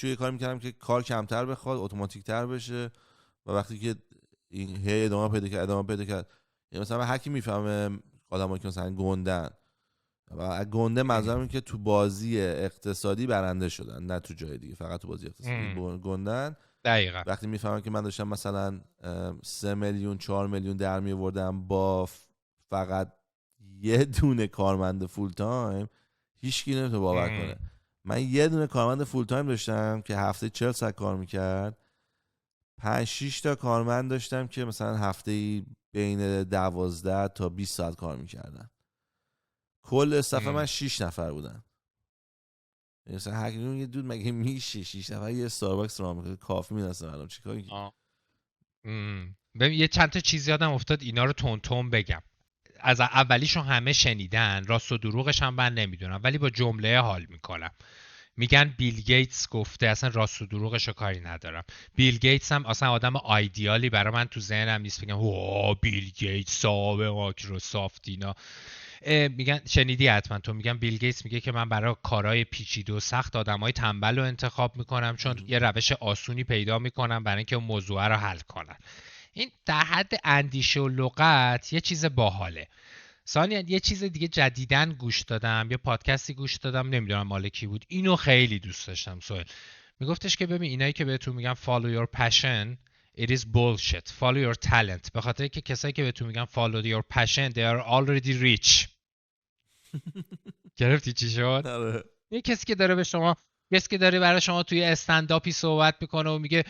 یه کار میکردم که کار کمتر بخواد، اتوماتیک تر بشه. و وقتی که این ادامه پیدا کرد، یعنی مثلا هر کی میفهمه آدمایی که مثلا گندن، و گنده منظورم که تو بازی اقتصادی برنده شدن، نه تو جای دیگه، فقط تو بازی اقتصادی گندن. دقیقاً. وقتی میفهمم که من داشتم مثلا 3 میلیون 4 میلیون در میآوردم با فقط یه دونه کارمند فول تایم، هیچ کی نمیتونه باور کنه. من یه دونه کارمند فول تایم داشتم که هفته 40 ساعت کار میکرد. 5-6 تا کارمند داشتم که مثلا هفته‌ای بین 12 تا 20 ساعت کار میکردن. کل استاف من 6 نفر بودن. مثلا هر کی یه دود مگه میشه 6 نفر یه استارباکس راه میکنه؟ کافی میرسه الان چیکار ببین یه چند تا چیز یادم افتاد، اینا رو تون بگم. از اولیشو همه شنیدن، راست و دروغش هم من نمیدونم، ولی با جمله حال میکنم. میگن بیل گیتس گفته، اصلا راست و دروغشو کاری ندارم. بیل گیتس هم اصلا آدم آیدیالی برای من تو ذهنم نیست بگم بیل گیتس صاحب مایکروسافت اینا. میگن شنیدی حتما تو، میگن بیل گیتس میگه که من برای کارهای پیچیده و سخت آدمای تنبل رو انتخاب میکنم، چون یه روش آسونی پیدا میکنم برای اینکه اون موضوع رو حل کنن. این در حد اندیشه و لغت یه چیز باحاله. ثانیاً یه چیز دیگه جدیداً گوش دادم، یه پادکستی گوش دادم، نمیدونم مال کی بود، اینو خیلی دوست داشتم. سوال میگفتش که ببین اینایی که بهتون میگن follow your passion it is bullshit, follow your talent. به خاطر که کسایی که بهتون میگن follow your passion they are already rich. گرفتی چی شد؟ یه کسی که داره برای شما توی استنداپی صحبت میکنه و میگه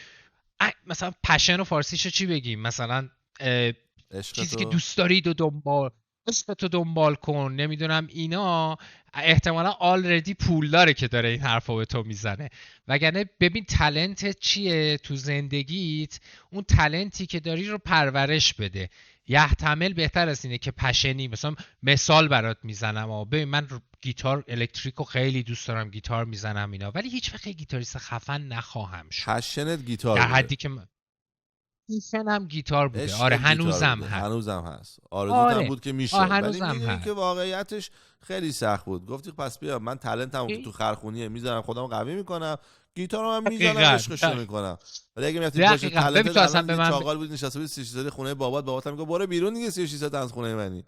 مثلا پشن و فارسیشو چی بگیم؟ مثلا عشق چیزی که تو. دوست دارید و عشقتو دنبال کن، نمیدونم اینا. احتمالا آلردی پول داره که داره این حرفا به تو میزنه. وگرنه ببین تالنت چیه تو زندگیت، اون تالنتی که داری رو پرورش بده. یحتمل بهتر از اینه که پشنی. مثلا مثال برات میزنم، ببین من گیتار الکتریکو خیلی دوست دارم، گیتار میزنم اینا، ولی هیچ وقت گیتاریست خفن نخواهم شد. پشنت گیتار در بوده، حدی که هم گیتار بوده. آره عشقت گیتار هنوزم بوده، هست. هنوزم هست، آرزوت هم آره بود که میشد، ولی هنوزم میدونی که هست. واقعیتش خیلی سخت بود. گفتی پس بیا من تالنتمو که تو خرخونیه میذارم خودمو قوی میکنم، گیتارم هم میزنم دقیقاً عشقش رو میکنم. ولی اگه میرفتی پشت دقیقاً ببین تالنتت تو اصلا الان به یه من چاقال بود نشسته بود 300 خونه بابات هم میگه برو بیرون دیگه، 3600 از خونه منی.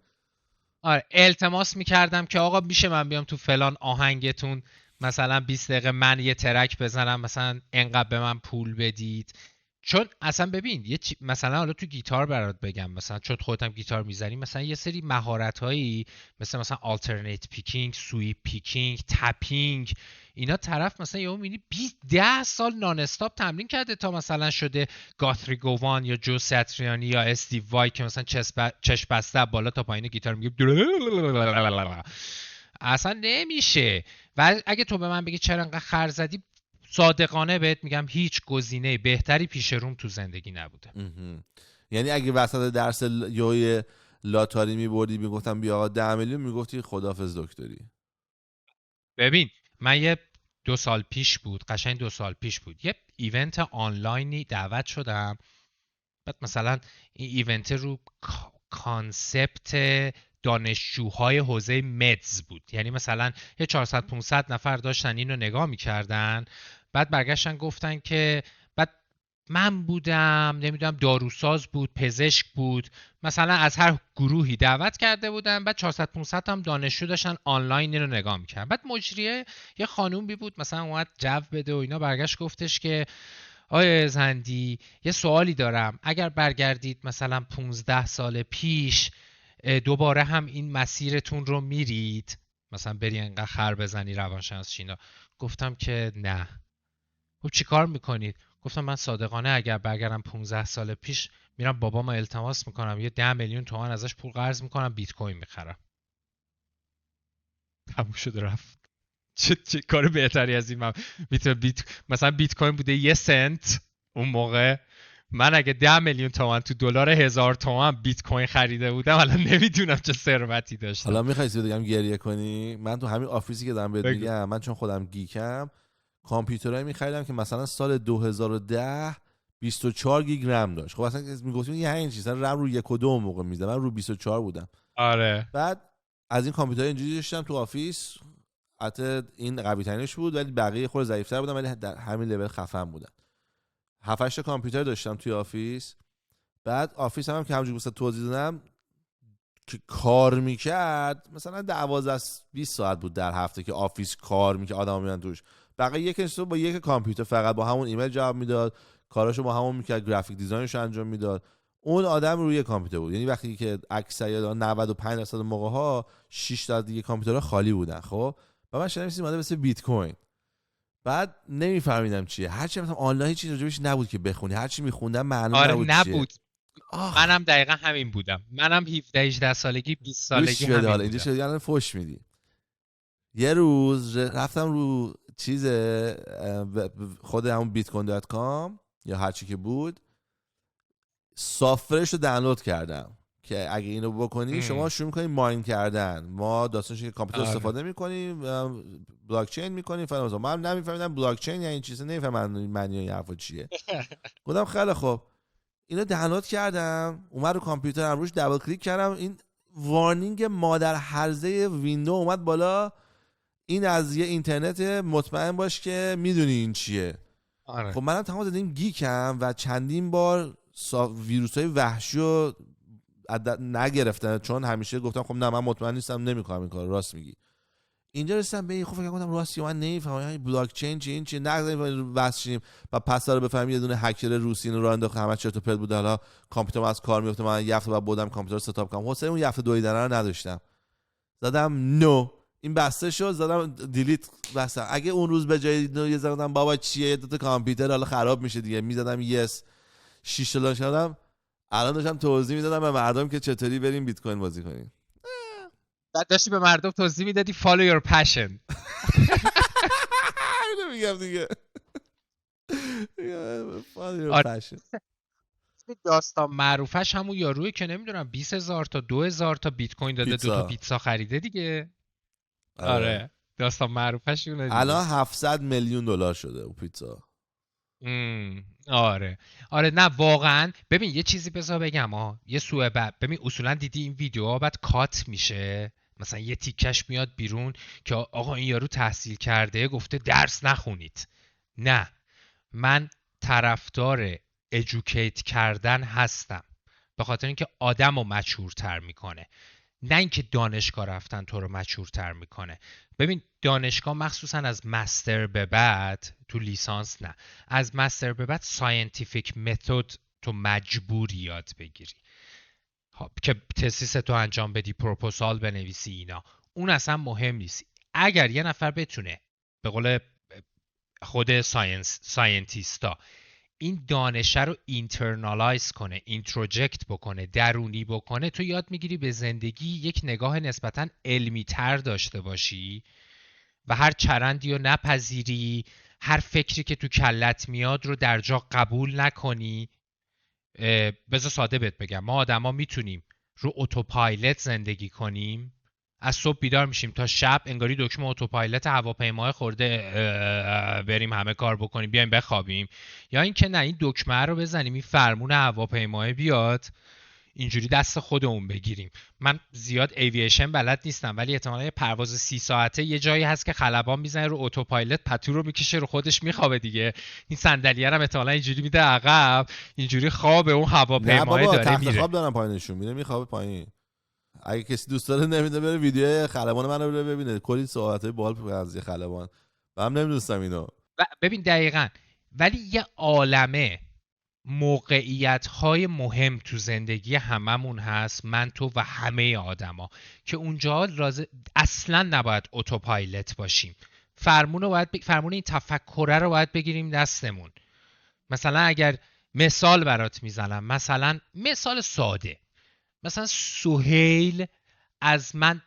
آره التماس میکردم که آقا میشه من بیام تو فلان آهنگتون مثلا 20 دقیقه من یه ترک بزنم، مثلا انقدر به من پول بدید. چون اصلا ببین مثلا حالا تو گیتار برات بگم، مثلا چون خودت هم گیتار میزنی، مثلا یه سری مهارت هایی مثلا آلترنیت پیکینگ، سویپ پیکینگ، تپینگ، اینا طرف مثلا یهو میبینی 10 سال نان استاپ تمرین کرده تا مثلا شده گاتری گووان یا جو ساتریانی یا استیو وای که مثلا چشم بسته بالا تا پایین گیتار میگه اصلا نمیشه. و اگه تو به من بگی چرا انقدر خرج زدی، صادقانه بهت میگم هیچ گزینه بهتری پیش روم تو زندگی نبوده. یعنی اگه وسط درس یوی لاتاری میبردی میگفتم بیا آقا 10 میلیون، میگفتی خداحافظ دکتری؟ ببین من یه 2 سال پیش بود، قشنگ 2 سال پیش بود، یه ایونت آنلاینی دعوت شدم. بعد مثلا این ایونت رو کانسپت دانشجوهای حوزه مدز بود، یعنی مثلا یه 400-500 نفر داشتن اینو نگاه میکردن. بعد برگشتن گفتن که بعد من بودم نمیدونم داروساز بود، پزشک بود، مثلا از هر گروهی دعوت کرده بودن. بعد 400-500 هم دانشجو داشتن آنلاین اینو نگاه میکردن. بعد مجریه یه خانوم بود مثلا اومد جو بده و اینا، برگشت گفتش که آقای زندی یه سوالی دارم، اگر برگردید مثلا 15 سال پیش دوباره هم این مسیرتون رو میرید، مثلا بری انقدر خر بزنی روانشناس چینا؟ گفتم که نه. خب چی کار میکنید؟ گفتم من صادقانه اگر برگردم 15 سال پیش میرم بابامو التماس میکنم یه 10 میلیون تومان ازش پول قرض میکنم بیت کوین میخرم. تموم شد رفت. چه کار بهتری از این من میتونه مثلا بیت کوین بوده 1 سنت اون موقع، من اگه 10 میلیون تومان تو دلار 1000 تومان بیت کوین خریده بودم الان نمیدونم چه ثروتی داشتم. حالا میخوای چیزی بگم گریه کنی؟ من تو همین آفیسی که دارم بهت بگو. میگم، من چون خودم گیکم کامپیوترایی میخریدم که مثلا سال 2010 24 گیگ رم داشت. خب اصلا میگفتیم یه همین چیز رم رو 1 و 2 موقع میزدم، من رو 24 بودم. آره بعد از این کامپیوتر اینجوری داشتم تو آفیس، حتی این قوی ترینش بود ولی بقیه خود ضعیف‌تر بودن، ولی در همین لول خفن بودن. 7 8 کامپیوتر داشتم توی آفیس. بعد آفیس هم که همونجوری واسه توضیح دادم که کار میکرد مثلا 12-20 ساعت بود در هفته که آفیس کار میکرد، آدم میرن توش. بقیه یک با یک کامپیوتر فقط با همون ایمیل جواب میداد، کاراشو با همون میکرد، گرافیک دیزاینش انجام میداد. اون آدم روی کامپیوتر بود. یعنی وقتی که اکثر 95% موقع ها 6 تا دیگه کامپیوترها خالی بودن. خب و من شنیدم چیزی مثل بیت کوین، بعد نمیفهمیدم چیه. هرچی مثلا آنلاین چیزی راجبش نبود که بخونی، هرچی میخوندم معلوم آره نبود چیه. نبود. منم دقیقا همین بودم، منم 17-18 سالگی 20 سالگی گوش بده، حالا همین اینجا بودم. شده الان فوش میدی. یه روز رفتم رو چیز خود همون بیت کوین دات کام یا هر چی که بود، سافرش رو دانلود کردم که اگه اینو بکنی شما شروع می‌کنی ماین کردن. ما داستانش که کامپیوتر آره. استفاده می‌کنیم، بلاک چین می‌کنیم فلان. من نمی‌فهمیدم بلاک چین یعنی این چیزا، نمی‌فهمم معنی این حرفا چیه. گفتم خیلی خوب، اینو دانلود کردم، اومد رو کامپیوترم، روش دابل کلیک کردم، این وارنینگ مادر هرزه ویندو اومد بالا، این از یه اینترنت مطمئن باش که میدونی این چیه. آره. خب منم تمام زدیم گیکم و چندین بار ویروسای وحشی رو نگرفتن، چون همیشه گفتم خب نه من مطمئن نیستم نمیکنم این کار. راست میگی. اینجا رسیدم به این خب فکر کنم راستی من نمیفهمم یعنی بلاک چین چی این چی، نگذاریم واسشیم و پس رو بفهمیم یه دونه هکر روسی اینو راه انداخت، همه چرت و پرت بود. حالا کامپیوترم از کار میفته، من یه هفته بعد بودم کامپیوتر ستاپ کنم، حوصله اون یه هفته دویدن رو نداشتم. زدم نو این بسته شد، زدم دیلیت بستم. اگه اون روز به جای یه زدم بابا چیه دو تا کامپیوتر حالا خراب میشه دیگه، میزدم یس 6 دلار شدم، الان داشتم توضیح میدادم به مردم که چطوری بریم بیت کوین بازی کنیم. بعد داشتی به مردم توضیح میدادی follow your passion. اینو میگم دیگه. follow your آره. passion. داستان معروفش همون یاروئه که نمیدونم 20,000 تا 2,000 تا بیت کوین داده، 2 تا پیتزا خریده دیگه. آره داستان معروفش اونه دیگه. الان 700 میلیون دلار شده اون پیتزا. آره نه واقعا. ببین یه چیزی بذار بگم یه سوء ببین اصولا دیدی این ویدیوها بعد کات میشه، مثلا یه تیکش میاد بیرون که آقا این یارو تحصیل کرده گفته درس نخونید. نه، من طرفدار ادوکییت کردن هستم، به خاطر اینکه آدمو مچورتر میکنه، نه اینکه دانشگاه رفتن تو رو مچورتر میکنه. ببین دانشگاه مخصوصا از مستر به بعد، تو لیسانس نه، از مستر به بعد ساینتیفیک متد تو مجبوری یاد بگیری که تزیس تو انجام بدی، پروپوزال بنویسی، اینا اون اصلا مهم نیست. اگر یه نفر بتونه به قول خود ساینتیستا این دانشه رو اینترنالایز کنه، اینتروجکت بکنه، درونی بکنه، تو یاد میگیری به زندگی یک نگاه نسبتاً علمی تر داشته باشی و هر چرندی رو نپذیری، هر فکری که تو کلت میاد رو در جا قبول نکنی. بذار ساده بهت بگم، ما آدما میتونیم رو اتوپایلوت زندگی کنیم، از صبح بیدار میشیم تا شب انگاری دکمه اتوپایلوت هواپیما خورده بریم همه کار بکنیم بیایم بخوابیم، یا اینکه نه این دکمه رو بزنیم این فرمون هواپیما بیاد اینجوری دست خودمون بگیریم. من زیاد ایوییشن بلد نیستم ولی احتمالاً یه پرواز 30 ساعته یه جایی هست که خلبان میزنه رو اتوپایلوت، پتو رو میکشه رو خودش میخوابه دیگه، این صندلیه رو احتمالاً اینجوری میده عقب، اینجوری خواب اون هواپیما داره تخت میره. خواب دارم پایینشون میره میخوابه پایین. اگه کسی دوست داره نمیده بره ویدیو خلبان من رو ببینه، کلی صحبتای باحال از خلبان، من نمیدونستم اینو. ببین دقیقاً، ولی یه عالمه موقعیت‌های مهم تو زندگی هممون هست، من تو و همه آدما، که اونجا اصلاً نباید اتوپایلوت باشیم. فرمون این تفکره رو باید بگیریم دستمون. مثلا اگر مثال برات میزنم، مثلا مثال ساده، مثلا سهیل از من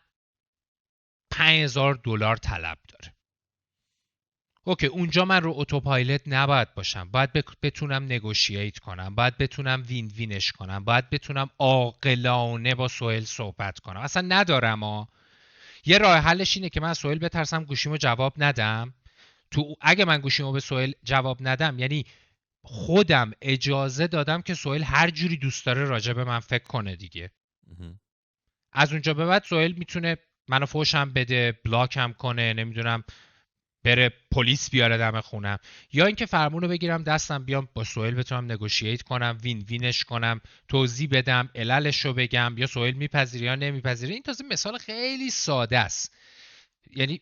5,000 دلار طلب داره. اوکی، اونجا من رو اتوپایلوت نباید باشم، باید بتونم نگوشییت کنم، باید بتونم وین وینش کنم، باید بتونم عاقلانه با سهیل صحبت کنم. اصلا ندارم یه راه حلش اینه که من سهیل بترسم گوشیمو جواب ندم. اگه من گوشیمو به سهیل جواب ندم یعنی خودم اجازه دادم که سهیل هر جوری دوست داره راجع به من فکر کنه دیگه. از اونجا به بعد سهیل میتونه منو فوشم بده، بلاکم کنه، نمیدونم بره پلیس بیاره دم خونم، یا اینکه فرمونو بگیرم دستم بیام با سهیل بتونم نگوشییت کنم، وین وینش کنم، توضیح بدم، عللشو بگم، یا سهیل میپذیره یا نمیپذیره. این تازه مثال خیلی ساده است، یعنی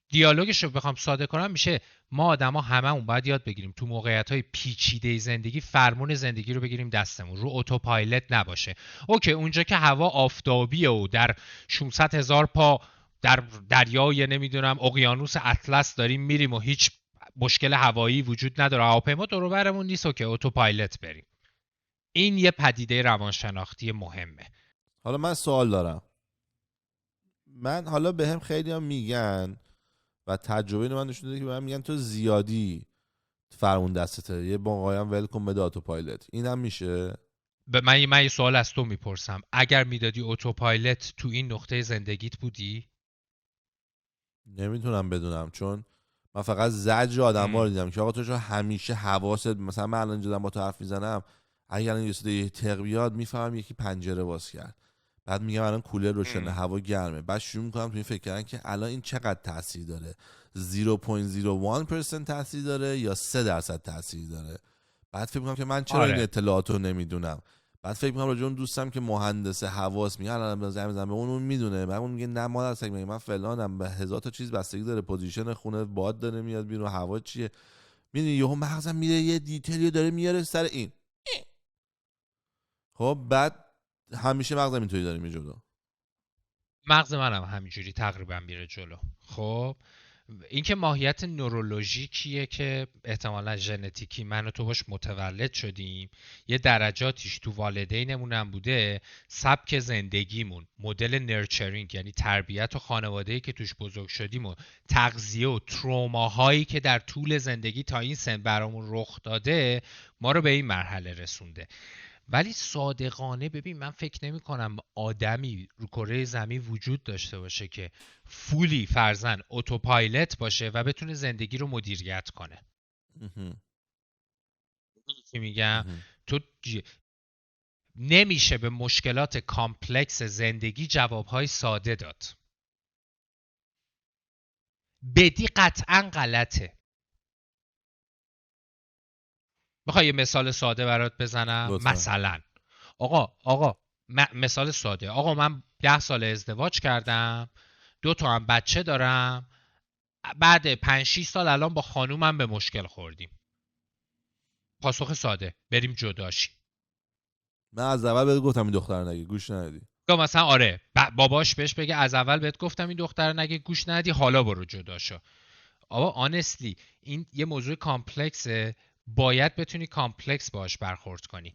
دیالوگش رو بخوام ساده کنم میشه ما آدما هممون باید یاد بگیریم تو موقعیت‌های پیچیده زندگی فرمون زندگی رو بگیریم دستمون، رو اتوپایلوت نباشه. اوکی اونجا که هوا آفتابیه و در 600,000 پا در دریای نمیدونم اقیانوس اطلس داریم میریم و هیچ مشکل هوایی وجود نداره، هواپیما دور و برمون نیست، که اتوپایلوت بریم. این یه پدیده روانشناختی مهمه. حالا من سوال دارم، من حالا به هم خیلی هم میگن و تجربه اینو من نشون داده که به من میگن تو زیادی فرمون دستته، یه بانقایم ول کن بده اتوپایلوت، اینم میشه؟ من یه سوال از تو میپرسم، اگر میدادی اتوپایلوت تو این نقطه زندگیت بودی؟ نمیتونم بدونم، چون من فقط زجر آدم‌ها رو دیدم که آقا تو همیشه حواست، مثلا من الان اینجا دارم با تو حرف میزنم، اگه الان یه تق بیاد میفهمم یکی پنجره باز کرد، بعد میگم الان کولر روشنه هوا گرمه، بعد شروع میکنم تو این فکر کردن که الان این چقدر تاثیر داره، 0.01% تاثیر داره یا 3% تاثیر داره. بعد فکر میکنم که من چرا این اطلاعات رو نمیدونم. بعد فکر میکنم راجع اون دوستم که مهندس حواس میگه الان زنگ به اون میدونه، بعد اون میگه نه ما اصلا میگه من فلانم، به هزار تا چیز بستگی داره، پوزیشن خونه، باد داره میاد بیرون، هوا چیه، میدونی یهو مغزم میره یه دیتیلی داره میاره سر این. خب بعد همیشه مغزم اینطوری داره میره جلو. مغز منم همینجوری تقریبا میره جلو. خب این که ماهیت نورولوژیکیه که احتمالا ژنتیکی من و تو باش متولد شدیم، یه درجاتیش تو والدینمون هم بوده، سبک زندگیمون، مدل نرچرینگ یعنی تربیت و خانواده‌ای که توش بزرگ شدیم و تغذیه و تروماهایی که در طول زندگی تا این سن برامون رخ داده ما رو به این مرحله رسونده. ولی صادقانه ببین، من فکر نمی کنم آدمی رو کره زمین وجود داشته باشه که فولی فرزن اتوپایلوت باشه و بتونه زندگی رو مدیریت کنه. چی میگم؟ تو نمیشه به مشکلات کامپلکس زندگی جوابهای ساده داد. بدی قطعا غلطه. بخوای یه مثال ساده برات بزنم، مثلا آقا مثال ساده، آقا من 10 سال ازدواج کردم، 2 تا هم بچه دارم، بعد 5-6 سال الان با خانومم به مشکل خوردیم. پاسخ ساده، بریم جداشیم. من از اول بهت گفتم این دختر نگی، گوش ندادی. یا مثلا آره باباش بهش بگه از اول بهت گفتم این دختر نگه، گوش ندی، حالا برو جدا شو. آقا آنستلی این یه موضوع کامپلکسه، باید بتونی کامپلکس باش برخورد کنی.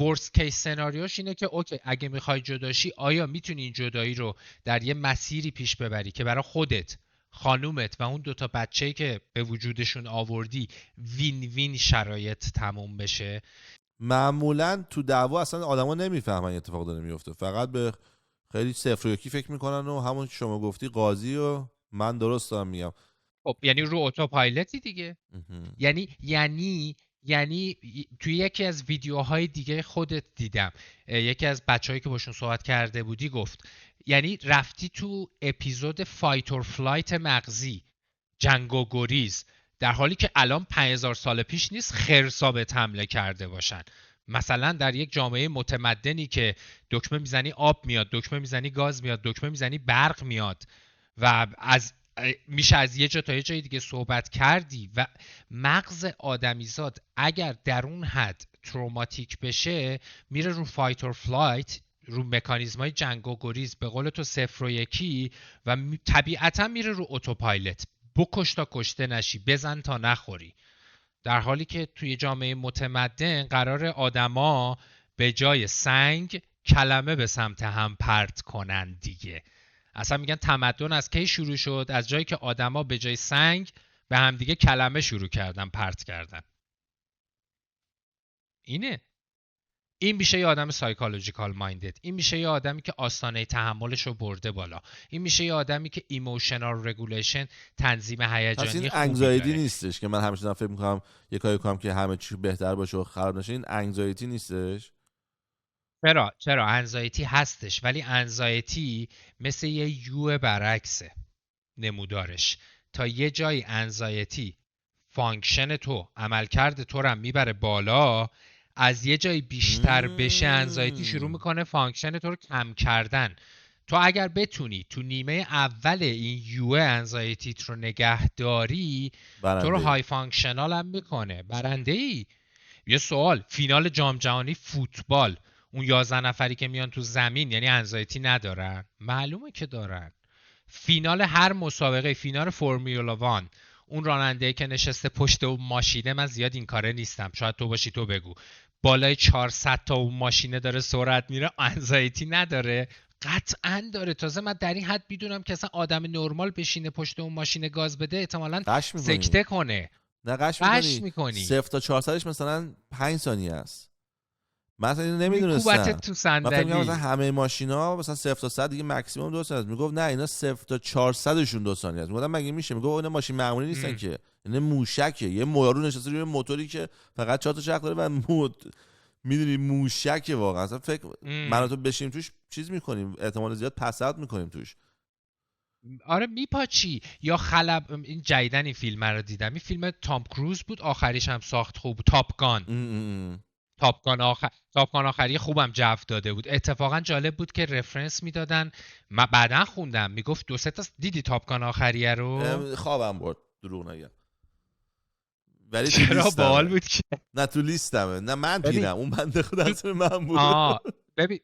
ورست کیس سناریوش اینه که اوکی اگه میخوای جداشی، آیا میتونی این جدایی رو در یه مسیری پیش ببری که برای خودت، خانومت و اون 2 تا بچه‌ای که به وجودشون آوردی وین وین شرایط تموم بشه؟ معمولا تو دعوا اصلا آدما نمیفهمن این اتفاق داره میفته، فقط به خیلی صفر و یکی فکر میکنن و همون که شما گفتی قاضی و من درست دارم میگم. خب یعنی رو اتوپایلوتی دیگه. یعنی توی یکی از ویدیوهای دیگه خودت دیدم، یکی از بچه‌هایی که باشون صحبت کرده بودی گفت یعنی رفتی تو اپیزود فایت اور فلایت مغزی، جنگ و گریز، در حالی که الان 5000 سال پیش نیست خرسا بهت حمله کرده باشن. مثلا در یک جامعه متمدنی که دکمه میزنی آب میاد، دکمه میزنی گاز میاد، دکمه میزنی برق میاد و میشه از یه جا تا یه جای دیگه صحبت کردی، و مغز آدمیزاد اگر در اون حد تروماتیک بشه میره رو فایت اور فلایت، رو مکانیزمای جنگ و گریز، به قول تو 0 و 1، و طبیعتا میره رو اتوپایلوت، بکش تا کشته نشی، بزن تا نخوری. در حالی که توی جامعه متمدن قرار آدما به جای سنگ کلمه به سمت هم پرت کنن دیگه. اصلا میگن تمدن از کی شروع شد؟ از جایی که آدما به جای سنگ به هم دیگه کلمه شروع کردن پرت کردن. این میشه یه آدم سایکولوژیکال مایندد، این میشه یه آدمی که آستانه تحملش رو برده بالا، این میشه یه آدمی که ایموشنال رگولیشن، تنظیم هیجانی خوبی داره. این انگزایتی نیستش که من همیشه فکر میکنم یه کاری کنم که همه چی بهتر باشه و خراب نشه. این انگزایتی نیستش. چرا انزایتی هستش، ولی انزایتی مثل یه یو برعکسه نمودارش. تا یه جایی انزایتی فانکشن تو، عملکرد تو رو میبره بالا، از یه جایی بیشتر بشه انزایتی شروع میکنه فانکشن تو رو کم کردن. تو اگر بتونی تو نیمه اول این یو انزایتیت رو نگه داری، تو رو های فانکشنال هم میکنه، برنده ای. یه سوال، فینال جام جهانی فوتبال، اون 11 نفری که میان تو زمین یعنی انزایتی ندارن؟ معلومه که دارن. فینال هر مسابقه، فینال فرمولا 1، اون راننده که نشسته پشت اون ماشینه، من زیاد این کاره نیستم، شاید تو باشی تو بگو، بالای 400 تا اون ماشینه داره سرعت میره، انزایتی نداره؟ قطعا داره. تازه من در این حد میدونم که اصلا آدم نرمال بشینه پشت اون ماشینه گاز بده احتمالاً سکته کنه. نه قش میکنی 0 تا 400ش مثلا 5 ثانیه است. من اصلا اینو نمیدونستم. تو صندلی مثلا همه ماشینا مثلا 0 تا 100 دیگه ماکسیمم 2 ثانیه است. میگفت نه اینا 0 تا 400شون 2 ثانیه است. میگفتم مگه میشه؟ میگفت اینا ماشین معمولی نیستن که، اینا موشکه. یه مورو نشسته روی موتوری که فقط 4 تا چرخ داره و میدونی موشکه واقعا. اصلا فکر من و تو بشیم توش چیز میکنیم، احتمال زیاد پس اوت میکنیم توش. آره میپاچی. یا این جدیدن این فیلم رو دیدم، این فیلم تام کروز بود، آخریش هم ساخت خوب، تاپ گان آخری خوبم جو داده بود. اتفاقا جالب بود که رفرنس میدادن، من بعدن خوندم میگفت 2-3 تا دیدی تاپ گان آخریه رو؟ خوابم برد دروغ نگم، ولی چرا باحال بود که نه تو لیستمه. نه من دیدم، اون بنده خدا اصلا من بود. ببین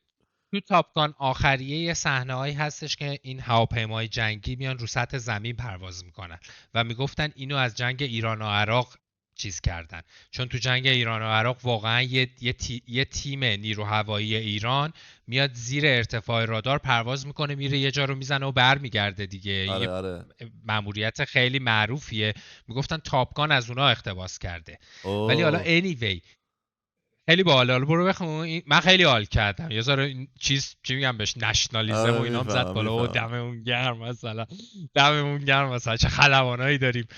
تو تاپگان آخریه یه صحنه‌هایی هستش که این هواپیمای جنگی میان رو سطح زمین پرواز میکنن و میگفتن اینو از جنگ ایران و عراق چیز کردن، چون تو جنگ ایران و عراق واقعا یه تیم نیرو هوایی ایران میاد زیر ارتفاع رادار پرواز میکنه، میره یه جا رو میزنه و برمیگرده دیگه. این آره یه آره. مأموریت خیلی معروفیه. میگفتن تاپگان از اونها اقتباس کرده. ولی حالا اوه. anyway خیلی باحال. حالا برو بخون. من خیلی حال کردم. یه ذره این چیز چی میگم بهش، نشنالیسم و آره اینام زد میفهمم بالا و میفهمم. دممون گرم مثلا. دممون گرم مثلا، چه خلبانایی داریم.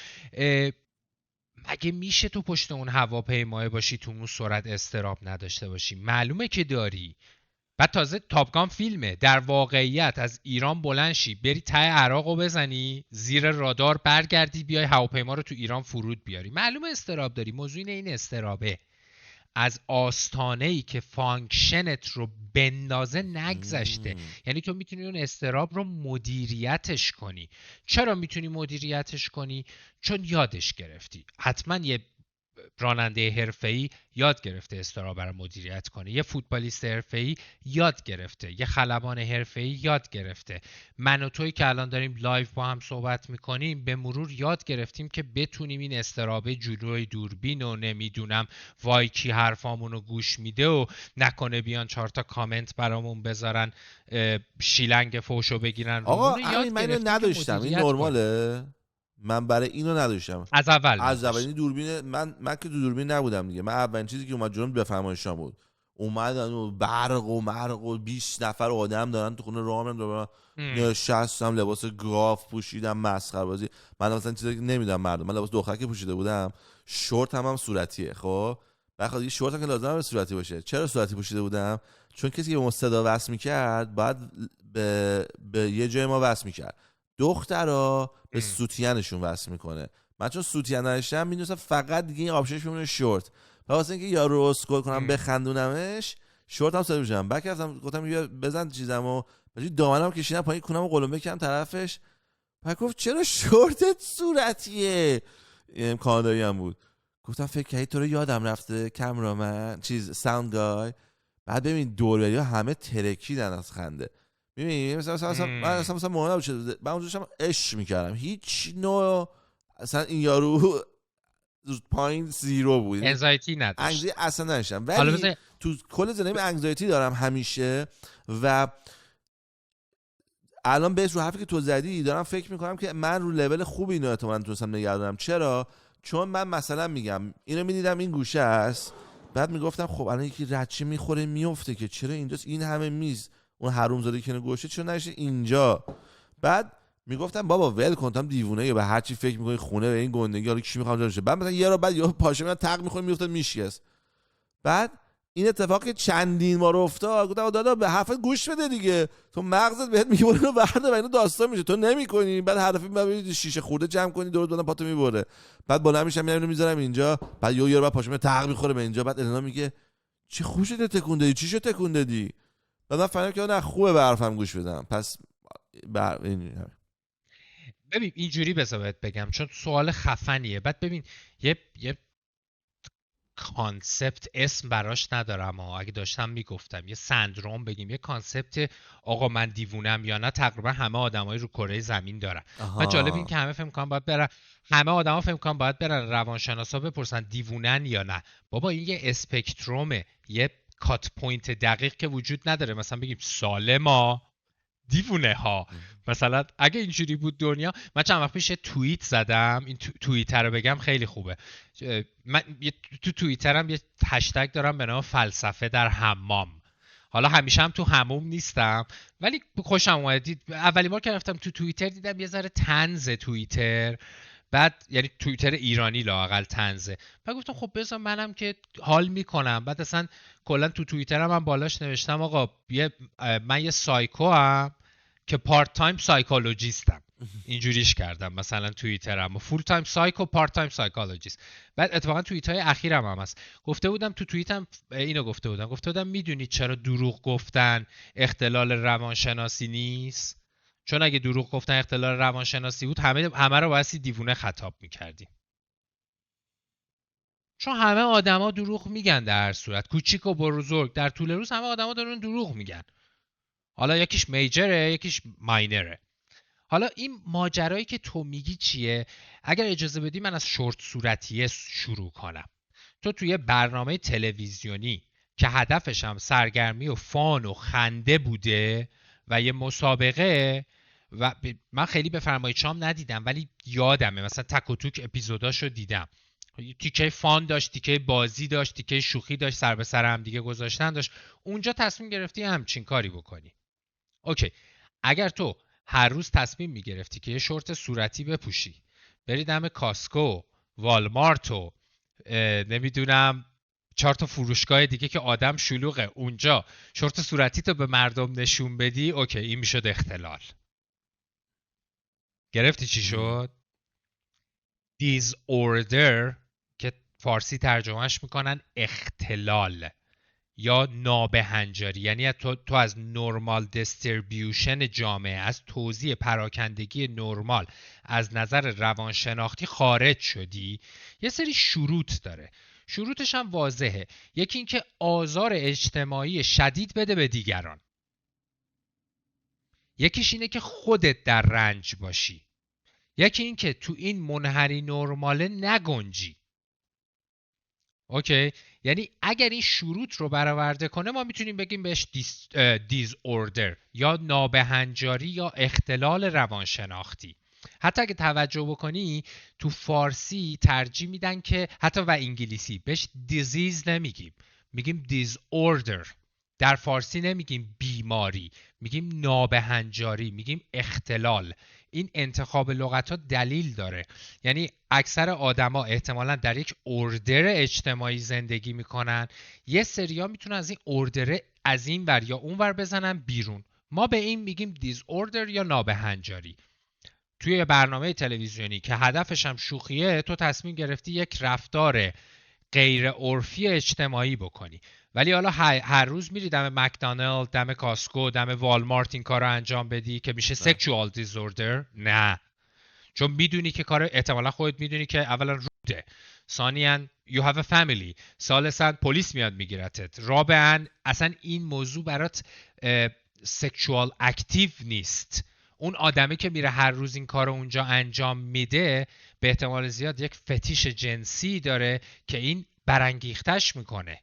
مگه میشه تو پشت اون هواپیمای باشی تو اون سرعت استراب نداشته باشی؟ معلومه که داری. بعد تازه تاپگان فیلمه، در واقعیت از ایران بلند شی بری ته عراقو بزنی زیر رادار، برگردی بیای هواپیما رو تو ایران فرود بیاری، معلومه استراب داری. موضوع این استرابه. از آستانه‌ای که فانکشنت رو بندازه نگذشته. مم. یعنی تو میتونی اون استراب رو مدیریتش کنی. چرا میتونی مدیریتش کنی؟ چون یادش گرفتی. حتما یه راننده حرفه‌ای یاد گرفته استراب رو مدیریت کنه، یه فوتبالیست حرفه‌ای یاد گرفته، یه خلبان حرفه‌ای یاد گرفته. من و توی که الان داریم لایو با هم صحبت میکنیم به مرور یاد گرفتیم که بتونیم این استرابه جلوی دوربین و نمیدونم وای کی حرفامونو گوش میده و نکنه بیان 4 تا کامنت برامون بذارن شیلنگ فوشو بگیرن آقا رومونو، همین یاد من اینو گرفتیم که نداشتم، این مدیریت کنیم. نرماله؟ من برای اینو نداشتم از اول از اول. نداشت. این دوربین من که تو دوربین نبودم دیگه. من اولین چیزی که اومد جلوم بفرمایشام بود. اومدن و برق و مرق و 20 نفر آدم دارن تو خونه راه میرن، نشستم لباس گاف پوشیدم مسخره بازی. من مثلا چیزی که نمیدونم مردم، من لباس دختر که پوشیده بودم، شورت هم صورتیه. خب بخاطر این شورت هم که لازم به صورتی باشه. چرا صورتی پوشیده بودم؟ چون کسی که به ما صدا وصل میکرد باید به یه جای ما وصل میکرد. دخترا به سوتیانشون وصل میکنه. من چون سوتین نداشتم میدونستم فقط دیگه این آپشنش میمونه شورت. واسه اینکه یارو اسکل کنم بخندونمش، شورت هم ساده بشم. بعد رفتم گفتم بیا بزن چیزمو، بعد دامنم کشیدم پایین، کونمو قلمبه کردم طرفش. بعد گفت چرا شورتت صورتیه؟ این کانادایی هم بود. گفتم فکر کردی تو رو یادم رفته کامرامن چیز ساوند گای؟ بعد ببین دوربریا همه ترکیدن از خنده. میبینی مثلا من اصلا مهم نبود. من اونجاشم عشق میکردم. هیچ نوع اصلا این یارو پایین زیرو بود. یعنی انزایتی نداشت. انگزایتی اصلا نداشتم. حالا ولی بذار تو کل زندگی انگزایتی دارم همیشه. و الان بهش رو حرفی که تو زدی دارم فکر میکنم که من رو لول خوبی اینو احتمالاً تونستم نگه دارم. چرا؟ چون من مثلا میگم اینو میدیدم این گوشه است، بعد میگفتم خب الان یکی رچی میخوره میفته که چرا اینجاست این همه میز، اون حرومزاده که گوشه چرا نشه اینجا. بعد میگفتم بابا ول کن، تام دیوونه یا به هر چی فکر میکنی خونه به این گندگی حالا کی میخوام جاشه. بعد مثلا یه رو بعد یهو پاشه میاد تق میخوره میفته میشکست. بعد این اتفاق که چندین بار افتاد گفتم دادا به حرفت گوش بده دیگه، تو مغزت بهت میگه برو برده و اینو داستان میشه تو نمیکنی. بعد حرفی بعد شیشه خورده جمع کنی دور دادن پاتو میبره. بعد بالا میشم میرم اینو میذارم اینجا، بعد یه بعد پاشه میاد تق میخوره به اینجا. بعد النا میگه چی خوشت تکون دادی چی شو تکون دادی. بعد من فهمیدم که نه خوبه به حرفم گوش بدم. پس ببین اینجوری بذار بگم چون سوال خفنیه. بعد ببین یه کانسپت اسم براش ندارم ها، اگه داشتم میگفتم یه سندروم بگیم، یه کانسپت آقا من دیوونم یا نه تقریبا همه آدمای رو کره زمین دارن. و جالب این آها. که همه فکر می‌کنن باید برن، همه آدما فکر می‌کنن باید برن روانشناسا بپرسن دیوونن یا نه. بابا این یه اسپکترومه، یه کات پوینت دقیق که وجود نداره مثلا بگیم سالما دیوونه ها. مثلا اگه اینجوری بود دنیا. من چند وقت پیش توییت زدم، این توییتر رو بگم خیلی خوبه. من تو توییترم یه هشتگ دارم به نام فلسفه در حمام. حالا همیشه هم تو حموم نیستم ولی خوشم اومد. اولین بار که رفتم تو توییتر دیدم یه ذره طنز توییتر، بعد یعنی توییتر ایرانی لااقل طنزه. بعد گفتم خب بذار منم که حال میکنم. بعد اصلا کلا تو توییترم من بالاش نوشتم آقا من یه سایکو ام که پارت تایم سایکولوژیستم. اینجوریش کردم مثلا توییترم فول تایم سایکو پارت تایم سایکولوژیست. بعد اتفاقا توییت‌های اخیرم هم هست گفته بودم تو توییتم اینو گفته بودم میدونید چرا دروغ گفتن اختلال روانشناسی نیست؟ چون اگه دروغ گفتن اختلال روانشناسی بود همه رو بایستی دیوونه خطاب میکردیم. چون همه آدما دروغ میگن در هر صورت، کوچیک و بزرگ در طول روز همه آدما دارن دروغ میگن. حالا یکیش میجره یکیش ماینره. حالا این ماجرایی که تو میگی چیه؟ اگر اجازه بدی من از شورت صورتیه شروع کنم. تو توی برنامه تلویزیونی که هدفش هم سرگرمی و فان و خنده بوده و یه مسابقه، و من خیلی به فرمایید شام ندیدم ولی یادمه مثلا تک و توک اپیزوداشو دیدم، تیکه فان داشت، تیکه بازی داشت، تیکه شوخی داشت، سر به سر هم دیگه گذاشتن داشت. اونجا تصمیم گرفتی همچین کاری بکنی. اوکی. اگر تو هر روز تصمیم میگرفتی که یه شورت صورتی بپوشی، بری دم کاسکو، والمارت و نمیدونم 4 تا فروشگاه دیگه که آدم شلوغه اونجا شورت صورتی تو به مردم نشون بدی، اوکی این میشد اختلال. گرفتی چی شد؟ disorder که فارسی ترجمهش میکنن اختلال یا نابهنجاری، یعنی تو از نورمال دیستریبیوشن جامعه، از توزیع پراکندگی نورمال از نظر روانشناختی خارج شدی. یه سری شروط داره، شروطش هم واضحه. یکی این که آزار اجتماعی شدید بده به دیگران، یکیش اینه که خودت در رنج باشی، یکی این که تو این منحنی نرماله نگنجی. اوکی؟ یعنی اگر این شروط رو برآورده کنه ما میتونیم بگیم بهش دیز اوردر یا نابهنجاری یا اختلال روانشناختی. حتی اگه توجه بکنی تو فارسی ترجیح میدن که حتی و انگلیسی بهش دیزیز نمیگیم، میگیم دیز اوردر. در فارسی نمیگیم بیماری، میگیم نابهنجاری، میگیم اختلال. این انتخاب لغت ها دلیل داره. یعنی اکثر آدما احتمالاً در یک اوردر اجتماعی زندگی میکنن، یه سریا میتونن از این اوردر از این ور یا اون ور بزنن بیرون. ما به این میگیم دیز اوردر یا نابهنجاری. توی برنامه تلویزیونی که هدفش هم شوخیه، تو تصمیم گرفتی یک رفتار غیر عرفی اجتماعی بکنی، ولی حالا هر روز میری دم مکدونالد، دم کاسکو، دم والمارت این کار رو انجام بدی که میشه سکشوال دیزوردر؟ نه، چون میدونی که کار احتمالا خودت میدونی که اولا روده، ثانیاً you have a family، ثالثاً پلیس میاد میگیرتت، رابعاً اصلا این موضوع برات سکشوال اکتیو نیست. اون آدمی که میره هر روز این کار رو اونجا انجام میده به احتمال زیاد یک فتیش جنسی داره که این برانگیختش میکنه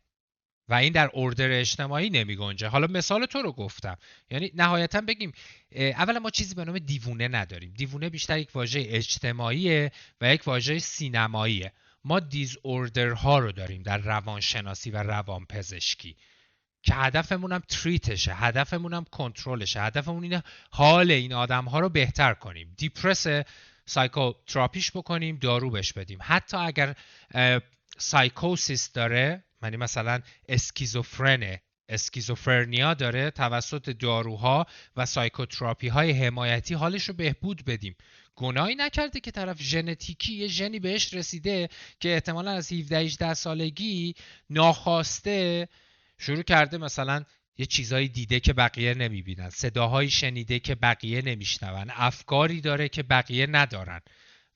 و این در اوردر اجتماعی نمیگنجه. حالا مثال تو رو گفتم، یعنی نهایتا بگیم اولا ما چیزی به نام دیوونه نداریم. دیوونه بیشتر یک واژه اجتماعیه و یک واژه سینماییه. ما دیز اوردر ها رو داریم در روانشناسی و روانپزشکی که هدفمون هم تریتشه، هدفمون هم کنترلشه، هدفمون اینه حال این آدم ها رو بهتر کنیم، دیپرس سایکوتراپیش بکنیم، دارو بهش بدیم. حتی اگر سایکوسیس داره، یعنی مثلا اسکیزوفرنیا داره، توسط داروها و سایکوتراپی های حمایتی حالش رو بهبود بدیم. گناهی نکرده که طرف ژنتیکی یه ژنی بهش رسیده که احتمالاً از 17-18 سالگی ناخواسته شروع کرده مثلا یه چیزایی دیده که بقیه نمیبینن، صداهایی شنیده که بقیه نمیشنون، افکاری داره که بقیه ندارن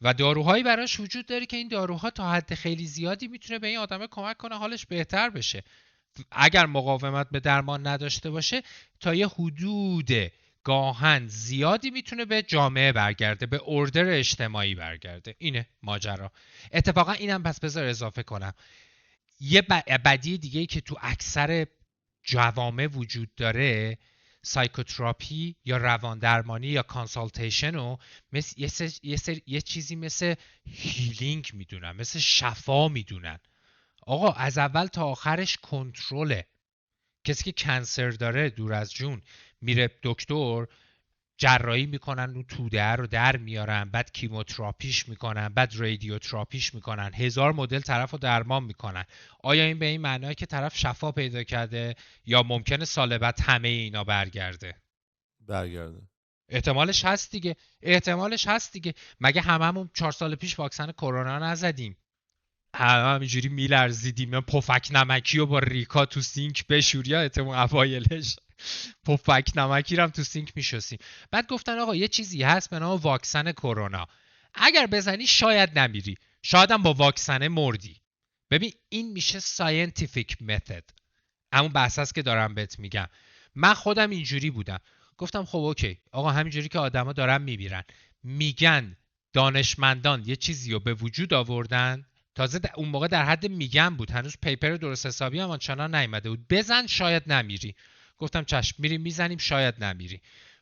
و داروهایی براش وجود داره که این داروها تا حد خیلی زیادی میتونه به این آدمه کمک کنه حالش بهتر بشه. اگر مقاومت به درمان نداشته باشه تا یه حدود گاهن زیادی میتونه به جامعه برگرده، به اوردر اجتماعی برگرده. اینه ماجرا. اتفاقا اینم پس بذار اضافه کنم، یه بدی دیگه‌ای که تو اکثر جوامع وجود داره، سایکوتراپی یا روان درمانی یا کانسالتیشن رو یه چیزی مثل هیلینگ میدونن، مثل شفا میدونن. آقا از اول تا آخرش کنترله. کسی که کنسر داره دور از جون میره دکتر، جراحی میکنن، اون توده رو در میارن، بعد کیموتراپیش میکنن، بعد رادیوتراپیش میکنن، 1000 مدل طرف رو درمان میکنن. آیا این به این معنیه که طرف شفا پیدا کرده یا ممکنه سال بعد همه اینا برگرده؟ احتمالش هست دیگه، احتمالش هست دیگه. مگه هممون 4 سال پیش واکسن کرونا نزدیم؟ همینجوری میلرزیدیم، من پفک نمکی رو با ریکا تو سینک بشوریا اوایلش پفک نمکی رو هم تو سینک میشستیم. بعد گفتن آقا یه چیزی هست به نام واکسن کرونا، اگر بزنی شاید نمیری، شاید هم با واکسن مردی. ببین این میشه ساینتیفیک متد. همون بحث هست که دارم بهت میگم. من خودم اینجوری بودم. گفتم خب اوکی آقا، همینجوری که آدما دارن میمیرن، میگن دانشمندان یه چیزی رو به وجود آوردن، تازه اون موقع در حد میگن بود، هنوز پیپر درست حسابی هم آنچنان نیامده بود، بزن شاید نمیری. گفتم چشم، میریم میزنیم شاید نمیری.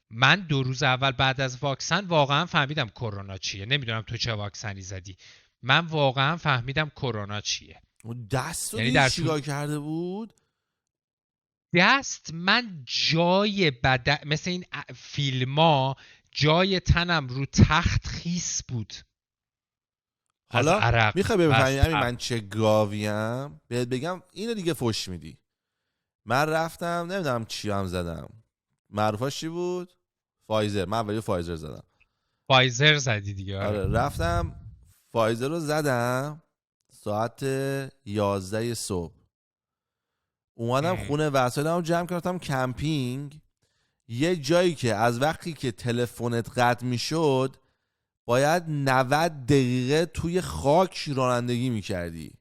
من 2 روز اول بعد از واکسن واقعا فهمیدم کرونا چیه. نمیدونم تو چه واکسنی زدی. من واقعا فهمیدم کرونا چیه. اون دست رو یعنی دیدی در چیکار کرده بود؟ دست من جای بدن، مثل این فیلما، جای تنم رو تخت خیس بود از حالا عرق میخوای و از بفهمی همین تب. من چه گاویم؟ بهت بگم اینو دیگه فش میدی. من رفتم نمیدونم چی هم زدم، معروفاش چی بود؟ فایزر. من اولی فایزر زدم. فایزر زدی دیگه؟ آره. آره رفتم فایزر رو زدم ساعت 11 صبح. اومدم ام. خونه وسایلم رو جمع کردم کمپینگ. یه جایی که از وقتی که تلفنت قطع میشد باید 90 دقیقه توی خاک رانندگی میکردی.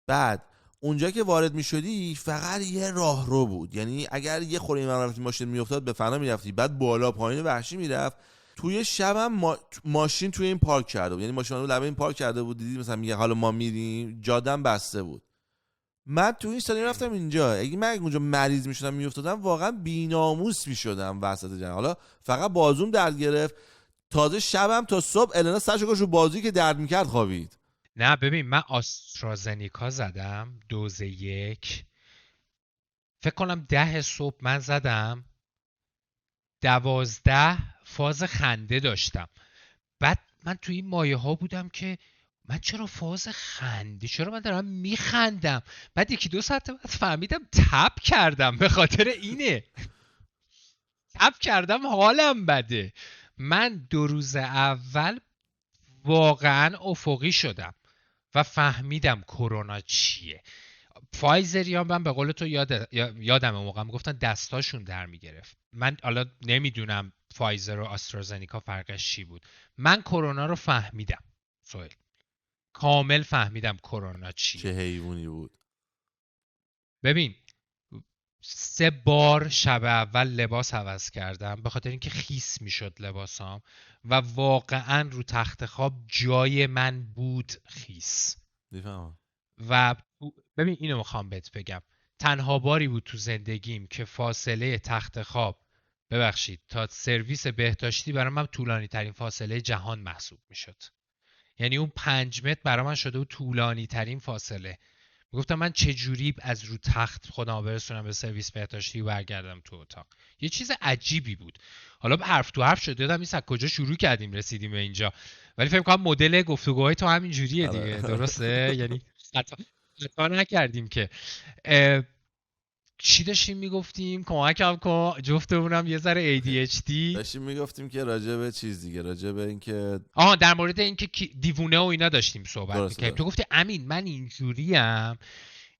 بعد اونجا که وارد میشدی فقط یه راهرو بود، یعنی اگر یه خوری من رفتی ماشین میافتاد به فنا میرفتی، بعد بالا پایین وحشی میرفت. توی شبم ماشین توی این پارک کرده بود، یعنی ماشین رو لبه این پارک کرده بود، دیدی مثلا میگه حالا ما میریم، جادم بسته بود. من تو این سالی رفتم اینجا، اگه من اونجا مریض میشدم میافتادم واقعا بی‌ناموس میشدم وسط جنگ. حالا فقط بازوم درد گرفت، تازه شبم تا صبح النا سرشو گوش رو بازویی که درد میکرد خوابید. نه ببین، من آسترازنیکا زدم دوز 1. فکر کنم 10 صبح من زدم، 12 فاز خنده داشتم. بعد من توی این مایه ها بودم که من چرا فاز خنده، چرا من دارم میخندم. بعد 1-2 ساعت بعد فهمیدم تب کردم، به خاطر اینه. تب کردم حالم بده. من 2 روز اول واقعا افقی شدم و فهمیدم کرونا چیه. فایزریان من به قول تو یادم موقع میگفتن دستاشون در میگرفت. من حالا نمیدونم فایزر و آسترازنیکا فرقش چی بود. من کرونا رو فهمیدم سویل، کامل فهمیدم کرونا چه چیه. حیوانی بود. ببین 3 بار شب اول لباس عوض کردم به خاطر اینکه خیس میشد لباسام و واقعا رو تخت خواب جای من بود خیس. میفهمم. و ببین اینو میخوام بهت بگم، تنها باری بود تو زندگیم که فاصله تخت خواب، ببخشید، تا سرویس بهداشتی برای من طولانی ترین فاصله جهان محسوب میشد. یعنی اون 5 متر برای من شده بود طولانی ترین فاصله. میگفتم من چجوری از رو تخت خودم برسونم به سرویس بهداشتی و برگردم تو اتاق. یه چیز عجیبی بود. حالا به حرف تو حرف شد، یادم نیست از کجا شروع کردیم رسیدیم به اینجا، ولی فکر کنم مدل گفتگوهای تو همین جوریه آره. دیگه، درسته؟ یعنی خطا نکردیم که. چی داشتیم میگفتیم؟ کمکم کن، جفتمونم یه ذره ADHD. داشتیم میگفتیم که راجع به چیز دیگه، راجع به اینکه در مورد اینکه دیوونه و اینا داشتیم صحبت میکنیم. تو درست. گفتی امین من اینجوریم،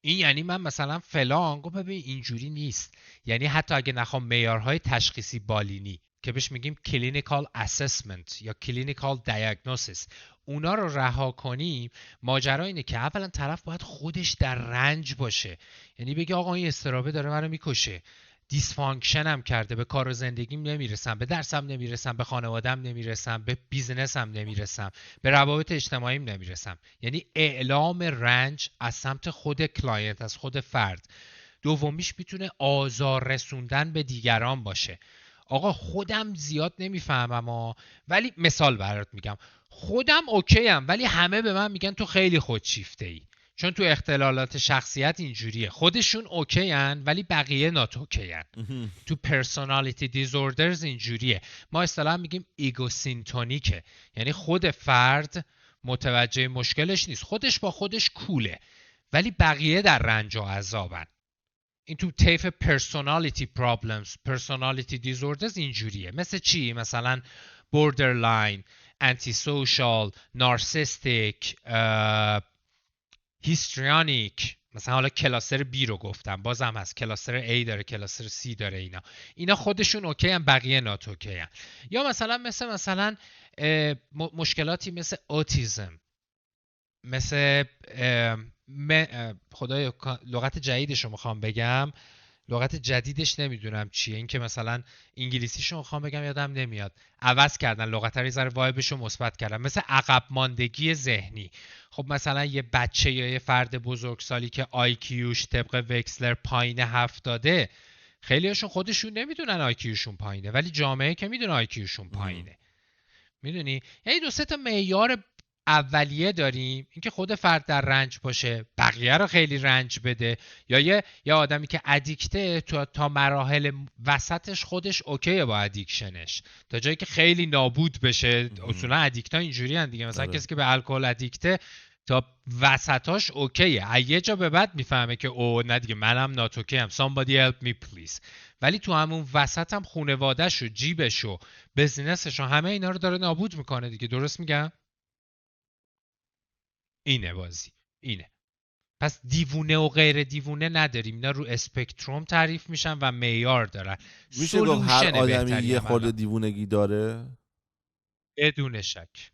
این یعنی من مثلا فلان. گفت ببین اینجوری نیست. یعنی حتی اگه نخوام معیارهای تشخیصی بالینی که بهش میگیم clinical assessment یا clinical diagnosis اونا رو رها کنیم، ماجرا اینه که اولا طرف باید خودش در رنج باشه، یعنی بگه آقا این استرابه داره منو میکشه، دیسفانکشنم کرده، به کار و زندگیم نمیرسم، به درسم نمیرسم، به خانوادم نمیرسم، به بیزنسم نمیرسم، به روابط اجتماعیم نمیرسم. یعنی اعلام رنج از سمت خود کلاینت، از خود فرد. دومیش میتونه آزار رسوندن به دیگران باشه. آقا خودم زیاد نمیفهمم ولی مثال برات میگم، خودم اوکی ام ولی همه به من میگن تو خیلی خودشیفته ای، چون تو اختلالات شخصیت اینجوریه. خودشون اوکی ان ولی بقیه نات اوکی ان. تو پرسونالیتی دیزوردرز اینجوریه. ما اصطلاحا میگیم ایگوسینتونیکه، یعنی خود فرد متوجه مشکلش نیست، خودش با خودش کوله ولی بقیه در رنج و عذابن. این تو طیف پرسونالیتی پرابلمز، پرسونالیتی دیزوردرز اینجوریه. مثل چی؟ مثلا بوردرلاین، انتی سوشال، نارسیستیک، هیستریانیک. مثلا حالا کلاستر B رو گفتم، بازم هست کلاستر A داره، کلاستر C داره. اینا خودشون اوکی هم، بقیه نات اوکی هم. یا مثلا مشکلاتی مثل اوتیزم، مثل خدای لغت جدیدش رو میخوام بگم، لغت جدیدش نمیدونم چیه، این که مثلا انگلیسیشو میخوام بگم یادم نمیاد، عوض کردن لغت رو یه ذره وایبشو مثبت کردن، مثل عقب ماندگی ذهنی. خب مثلا یه بچه یا یه فرد بزرگسالی که آیکیوش طبق وکسلر پایین 70، خیلی هاشون خودشون نمیدونن آیکیوشون پایینه، ولی جامعه که میدونه آیکیوشون پایینه. میدونی یعنی دو سه تا معیار اولیه داریم، اینکه خود فرد در رنج باشه، بقیه رو خیلی رنج بده، یا یه آدمی که ادیکته تا مراحل وسطش خودش اوکیه با ادیکشنش، تا جایی که خیلی نابود بشه. اصولا ادیکتا اینجوری هن دیگه، مثلا کسی که به الکل ادیکته تا وسطاش اوکیه، یه جا به بعد میفهمه که او نه دیگه منم نات اوکی ام، somebody help me please. ولی تو همون وسط هم خونواده‌ش و جیبش و بزنسش و همه اینا رو داره نابود میکنه دیگه. درست میگم؟ اینه بازی، اینه. پس دیوونه و غیر دیوونه نداریم، اینا رو اسپکتروم تعریف میشن و معیار دارن. میشه گفت هر سولوشن آدمی بهتری یه هم خورده الان. دیوونگی داره؟ بدون شک،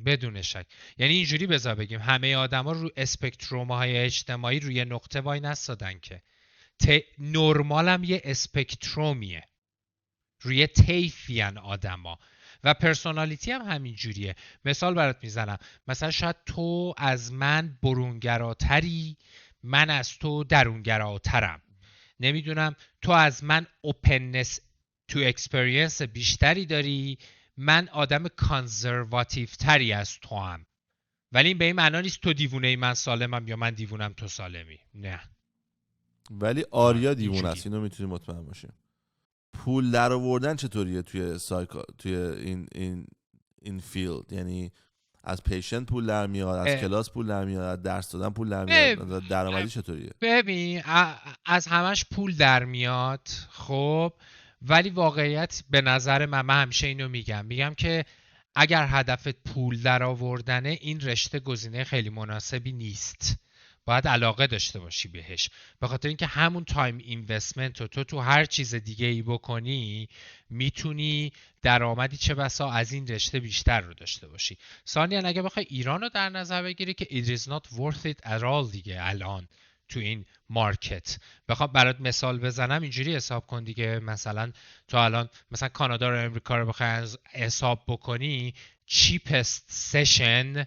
بدون شک. یعنی اینجوری بذار بگیم همه آدما رو اسپکتروم های اجتماعی روی نقطه وای نستادن که نرمال هم یه اسپکترومیه، روی طیفیان آدما، و پرسونالیتی هم همین جوریه. مثال برات میزنم، مثلا شاید تو از من برونگراتری، من از تو درونگراترم. نمیدونم، تو از من اوپننس تو اکسپریانس بیشتری داری، من آدم کانزرواتیو تری از تو هم. ولی این به این معنا نیست تو دیوونه من سالمم یا من دیوونم تو سالمی، نه. ولی آریا دیوونه اینجوری است، اینو میتونی مطمئن باشی. پول در آوردن چطوریه توی این فیلد؟ یعنی از پیشنت پول در میاد، از کلاس پول در میاد، از درس دادن پول در میاد، درآمدی چطوریه؟ ببین از همش پول در میاد، خب، ولی واقعیت به نظر من همیشه اینو میگم که اگر هدفت پول در آوردنه، این رشته گزینه خیلی مناسبی نیست. باید علاقه داشته باشی بهش، به خاطر اینکه همون تایم اینوستمنت رو تو هر چیز دیگه ای بکنی، میتونی درآمدی چه بسا از این رشته بیشتر رو داشته باشی. ثانیاً اگه بخوای ایران رو در نظر بگیری که it is not worth it at all دیگه الان تو این مارکت. بخوام برات مثال بزنم، اینجوری حساب کن دیگه، مثلا تو الان مثلا کانادا رو امریکا رو بخوای حساب بکنی، چیپست سشن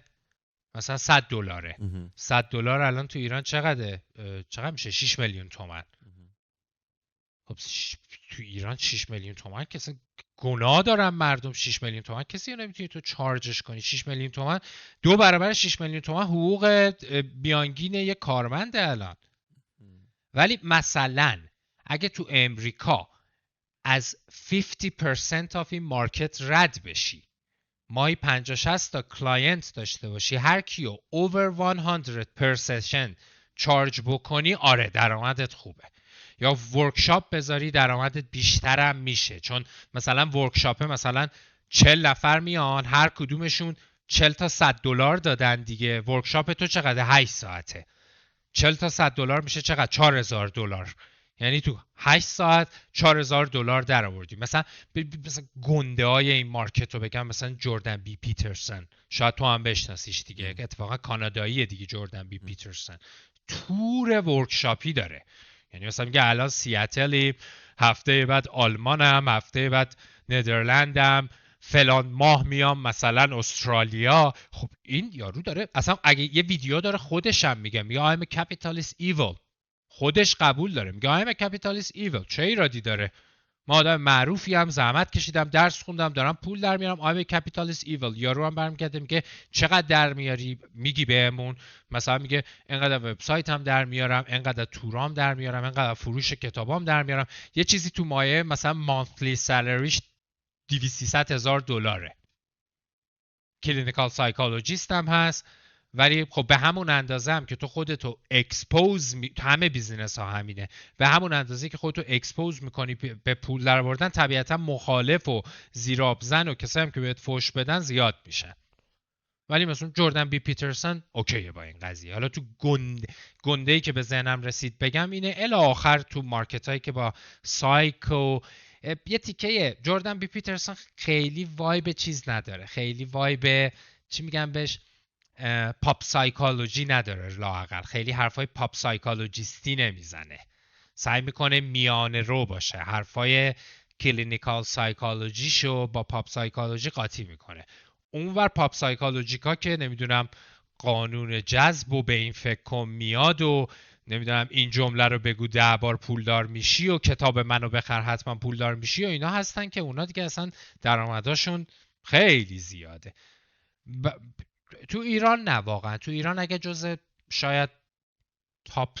مثلا $100. $100 الان تو ایران چقدره؟ چقدر میشه؟ 6 میلیون تومان. خب تو ایران 6 میلیون تومان کسی گناه دارن مردم. 6 میلیون تومان کسی رو نمیتونی تو چارجش کنی. 6 میلیون تومان 2 برابر 6 میلیون تومان حقوق میانگین یک کارمنده الان. ولی مثلا اگه تو امریکا از 50% آف این مارکت رد بشی، ماهی 50-60 تا کلاینت داشته باشی، هر کیو over 100 per session چارج بکنی، آره درآمدت خوبه. یا ورکشاپ بذاری درآمدت بیشترم میشه، چون مثلا ورکشاپه مثلا 40 نفر میان، هر کدومشون 40 تا $100 دادن دیگه. ورکشاپ تو چقدر؟ 8 ساعته. 40 تا $100 میشه چقدر؟ $4000. یعنی تو 8 ساعت $4000 در آوردی. مثلا گنده های این مارکت رو بگم، مثلا جردن بی پیترسن، شاید تو هم بشناسیش دیگه، اتفاقا کاناداییه دیگه. جردن بی پیترسن تور ورکشاپی داره، یعنی مثلا میگه الان سیاتلی، هفته بعد آلمانم، هفته بعد ندرلندم، فلان ماه میام مثلا استرالیا. خب این یارو داره اصلا، اگه یه ویدیو داره خودش هم میگه I'm a capitalist evil، خودش قبول داره، میگه I'm a capitalist evil. چه ایرادی داره؟ ما آدم معروفی هم، زحمت کشیدم، درس خوندم، دارم پول در میارم. I'm a capitalist evil. یارو هم برمیگرده میگه چقدر در میاری؟ میگی بهمون؟ مثلا میگه اینقدر وبسایت هم در میارم، اینقدر تورام در میارم، اینقدر فروش کتابام در میارم. یه چیزی تو مایه مثلا مانثلی سالریش $200,000. کلینیکال سایکولوژیست هم هست، ولی خب به همون اندازه هم که تو خودتو اکسپوز همه بیزینس ها همینه، به همون اندازه که خودتو اکسپوز میکنی به پول در آوردن، طبیعتا مخالف و زیرآبزن و کسایی هم که بهت فوش بدن زیاد میشن. ولی مثلا جردن بی پیترسن اوکیه با این قضیه. حالا تو گنده‌ای که به ذهنم رسید بگم اینه، الی آخر تو مارکت هایی که با سایکو یه تیکه جردن بی پیترسن خیلی وایب چیز نداره، خیلی وایب چی میگم بهش، پاپ سایکولوژی نداره، لااقل خیلی حرفای پاپ سایکولوژیستی نمیزنه. سعی میکنه میانه رو باشه، حرفای کلینیکال سایکولوژیشو با پاپ سایکولوژی قاطی میکنه. اونور پاپ سایکولوژیکا که نمیدونم قانون جذب و به این فکر کن میاد و نمیدونم این جمله رو بگو 10 بار پولدار میشی و کتاب منو بخر حتما پولدار میشی و اینا هستن که اونا دیگه اصلا درآمداشون خیلی زیاده. تو ایران نه، واقعا تو ایران اگه جز شاید تاپ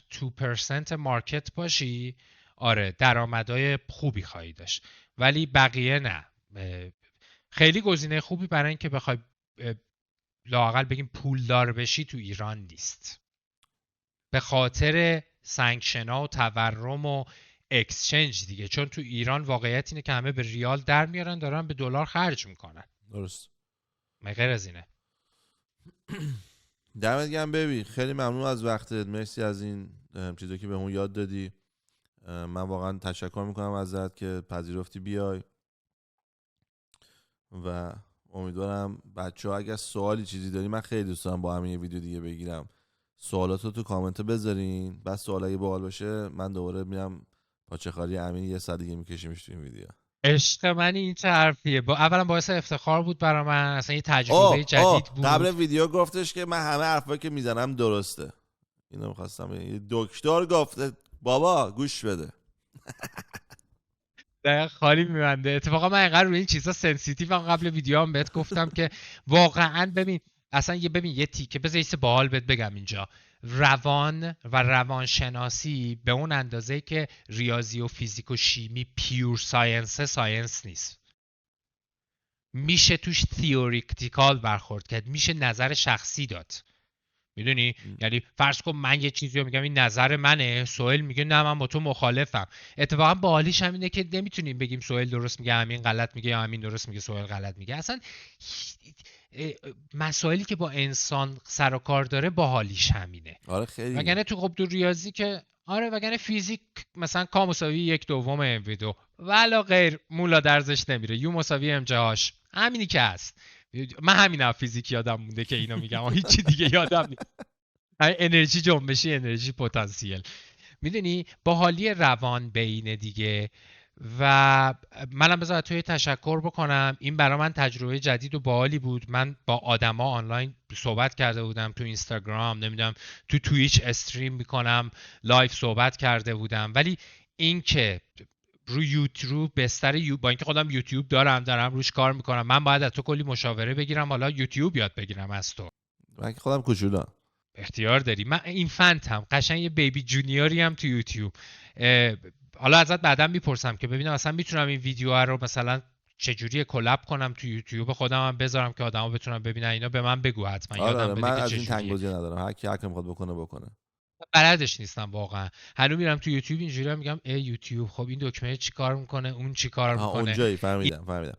2% مارکت باشی، آره درآمدهای خوبی خواهی داشت، ولی بقیه نه. خیلی گزینه خوبی برای اینکه بخوای لااقل بگیم پولدار بشی تو ایران نیست، به خاطر سانکشن‌ها و تورم و اکسچنج دیگه. چون تو ایران واقعیت اینه که همه به ریال در میارن دارن به دلار خرج میکنن. درست. غیر از اینه. دمت گرم ببین، خیلی ممنون از وقتت، مرسی از این چیزایی که بهمون یاد دادی. من واقعا تشکر میکنم ازت که پذیرفتی بیای و امیدوارم بچه‌ها اگر سوالی چیزی داری، من خیلی دوست دارم با همین یه ویدیو دیگه بگیرم، سوالاتو تو کامنت بذارین، بعد سوال اگه باحال باشه من دوباره میرم پاچه خالی امین یه ساعت دیگه میکشیمش تو این ویدیو. عشق من این چه حرفیه؟ اولا باعث افتخار بود برای من، اصلا یه تجربه جدید بود. قبل ویدیو گفتش که من همه حرفایی که میزنم درسته. اینو می‌خواستم، یه دکتر گفته بابا گوش بده. دقیقا خالی میبنده. اتفاقا من اینقدر روی این چیزا سنسیتیو هم قبل ویدیو هم بهت گفتم که واقعا ببین اصلا یه تیکه بذار ایسه باحال بهت بگم اینجا. روان و روانشناسی به اون اندازه که ریاضی و فیزیک و شیمی پیور ساینس نیست. میشه توش تیوریکتیکال برخورد کرد، میشه نظر شخصی داد. میدونی؟ یعنی فرض کن من یه چیزی رو میگم این نظر منه، سهیل میگه نه من با تو مخالفم. اتفاقا باحالیش هم اینه که نمیتونیم بگیم سهیل درست میگه همین غلط میگه یا همین درست میگه سهیل غلط میگه. اصلا مسائلی که با انسان سر و کار داره باحالیش همینه. آره خیلی. وگرنه تو ریاضی که آره، وگرنه فیزیک مثلا کا مساوی 1/2 ام وی 2 ولا غیر مولا درزش نمیره، یو مساوی ام جه هاش، همینی که هست. من همین فیزیک یادم مونده که اینو میگم، هیچی دیگه یادم نیست. انرژی جنبشی، انرژی پتانسیل. میدونی باحالی روان بینه دیگه. و منم بذار توی تشکر بکنم، این برای من تجربه جدید و باحالی بود. من با آدما آنلاین صحبت کرده بودم، تو اینستاگرام، نمیدونم تو توییچ استریم میکنم، لایف صحبت کرده بودم، ولی این که رو یوتیوب بستر با اینکه خودم یوتیوب دارم روش کار میکنم، من باید از تو کلی مشاوره بگیرم، حالا یوتیوب یاد بگیرم از تو. من که خودم کوچولو اختیار داری. من اینفنتم، قشنگ یه بیبی جونیوری هم تو یوتیوب. حالا ازت بعداً میپرسم که ببینم اصلا میتونم این ویدیو رو مثلا چجوری کلاب کنم تو یوتیوب خودم هم بذارم که آدما بتونن ببینن. اینا به من بگو حتما. یادم بده من که از این چجوریه. تنگوزی ندارم، هر کی میخواد بکنه. بلدش نیستم واقعا. هنوز میرم تو یوتیوب اینجوری میگم ای یوتیوب خب این دکمه چی کار میکنه، اون چی کار میکنه. اونجایی فهمیدم.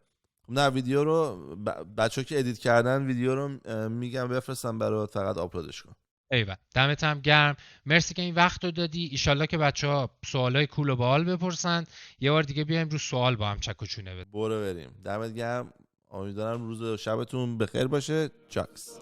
نه ویدیو رو بچه‌ها که ادیت کردن ویدیو رو میگم بفرستم برات، فقط آپلودش کن. ایول، دمت هم گرم. مرسی که این وقت رو دادی. ایشالله که بچه‌ها سوالای کول و باحال بپرسن، یه بار دیگه بیایم رو سوال با هم چک و چونه بدیم. برو بریم. دمت گرم. امیدوارم روز و شبتون بخیر باشه. چاکس.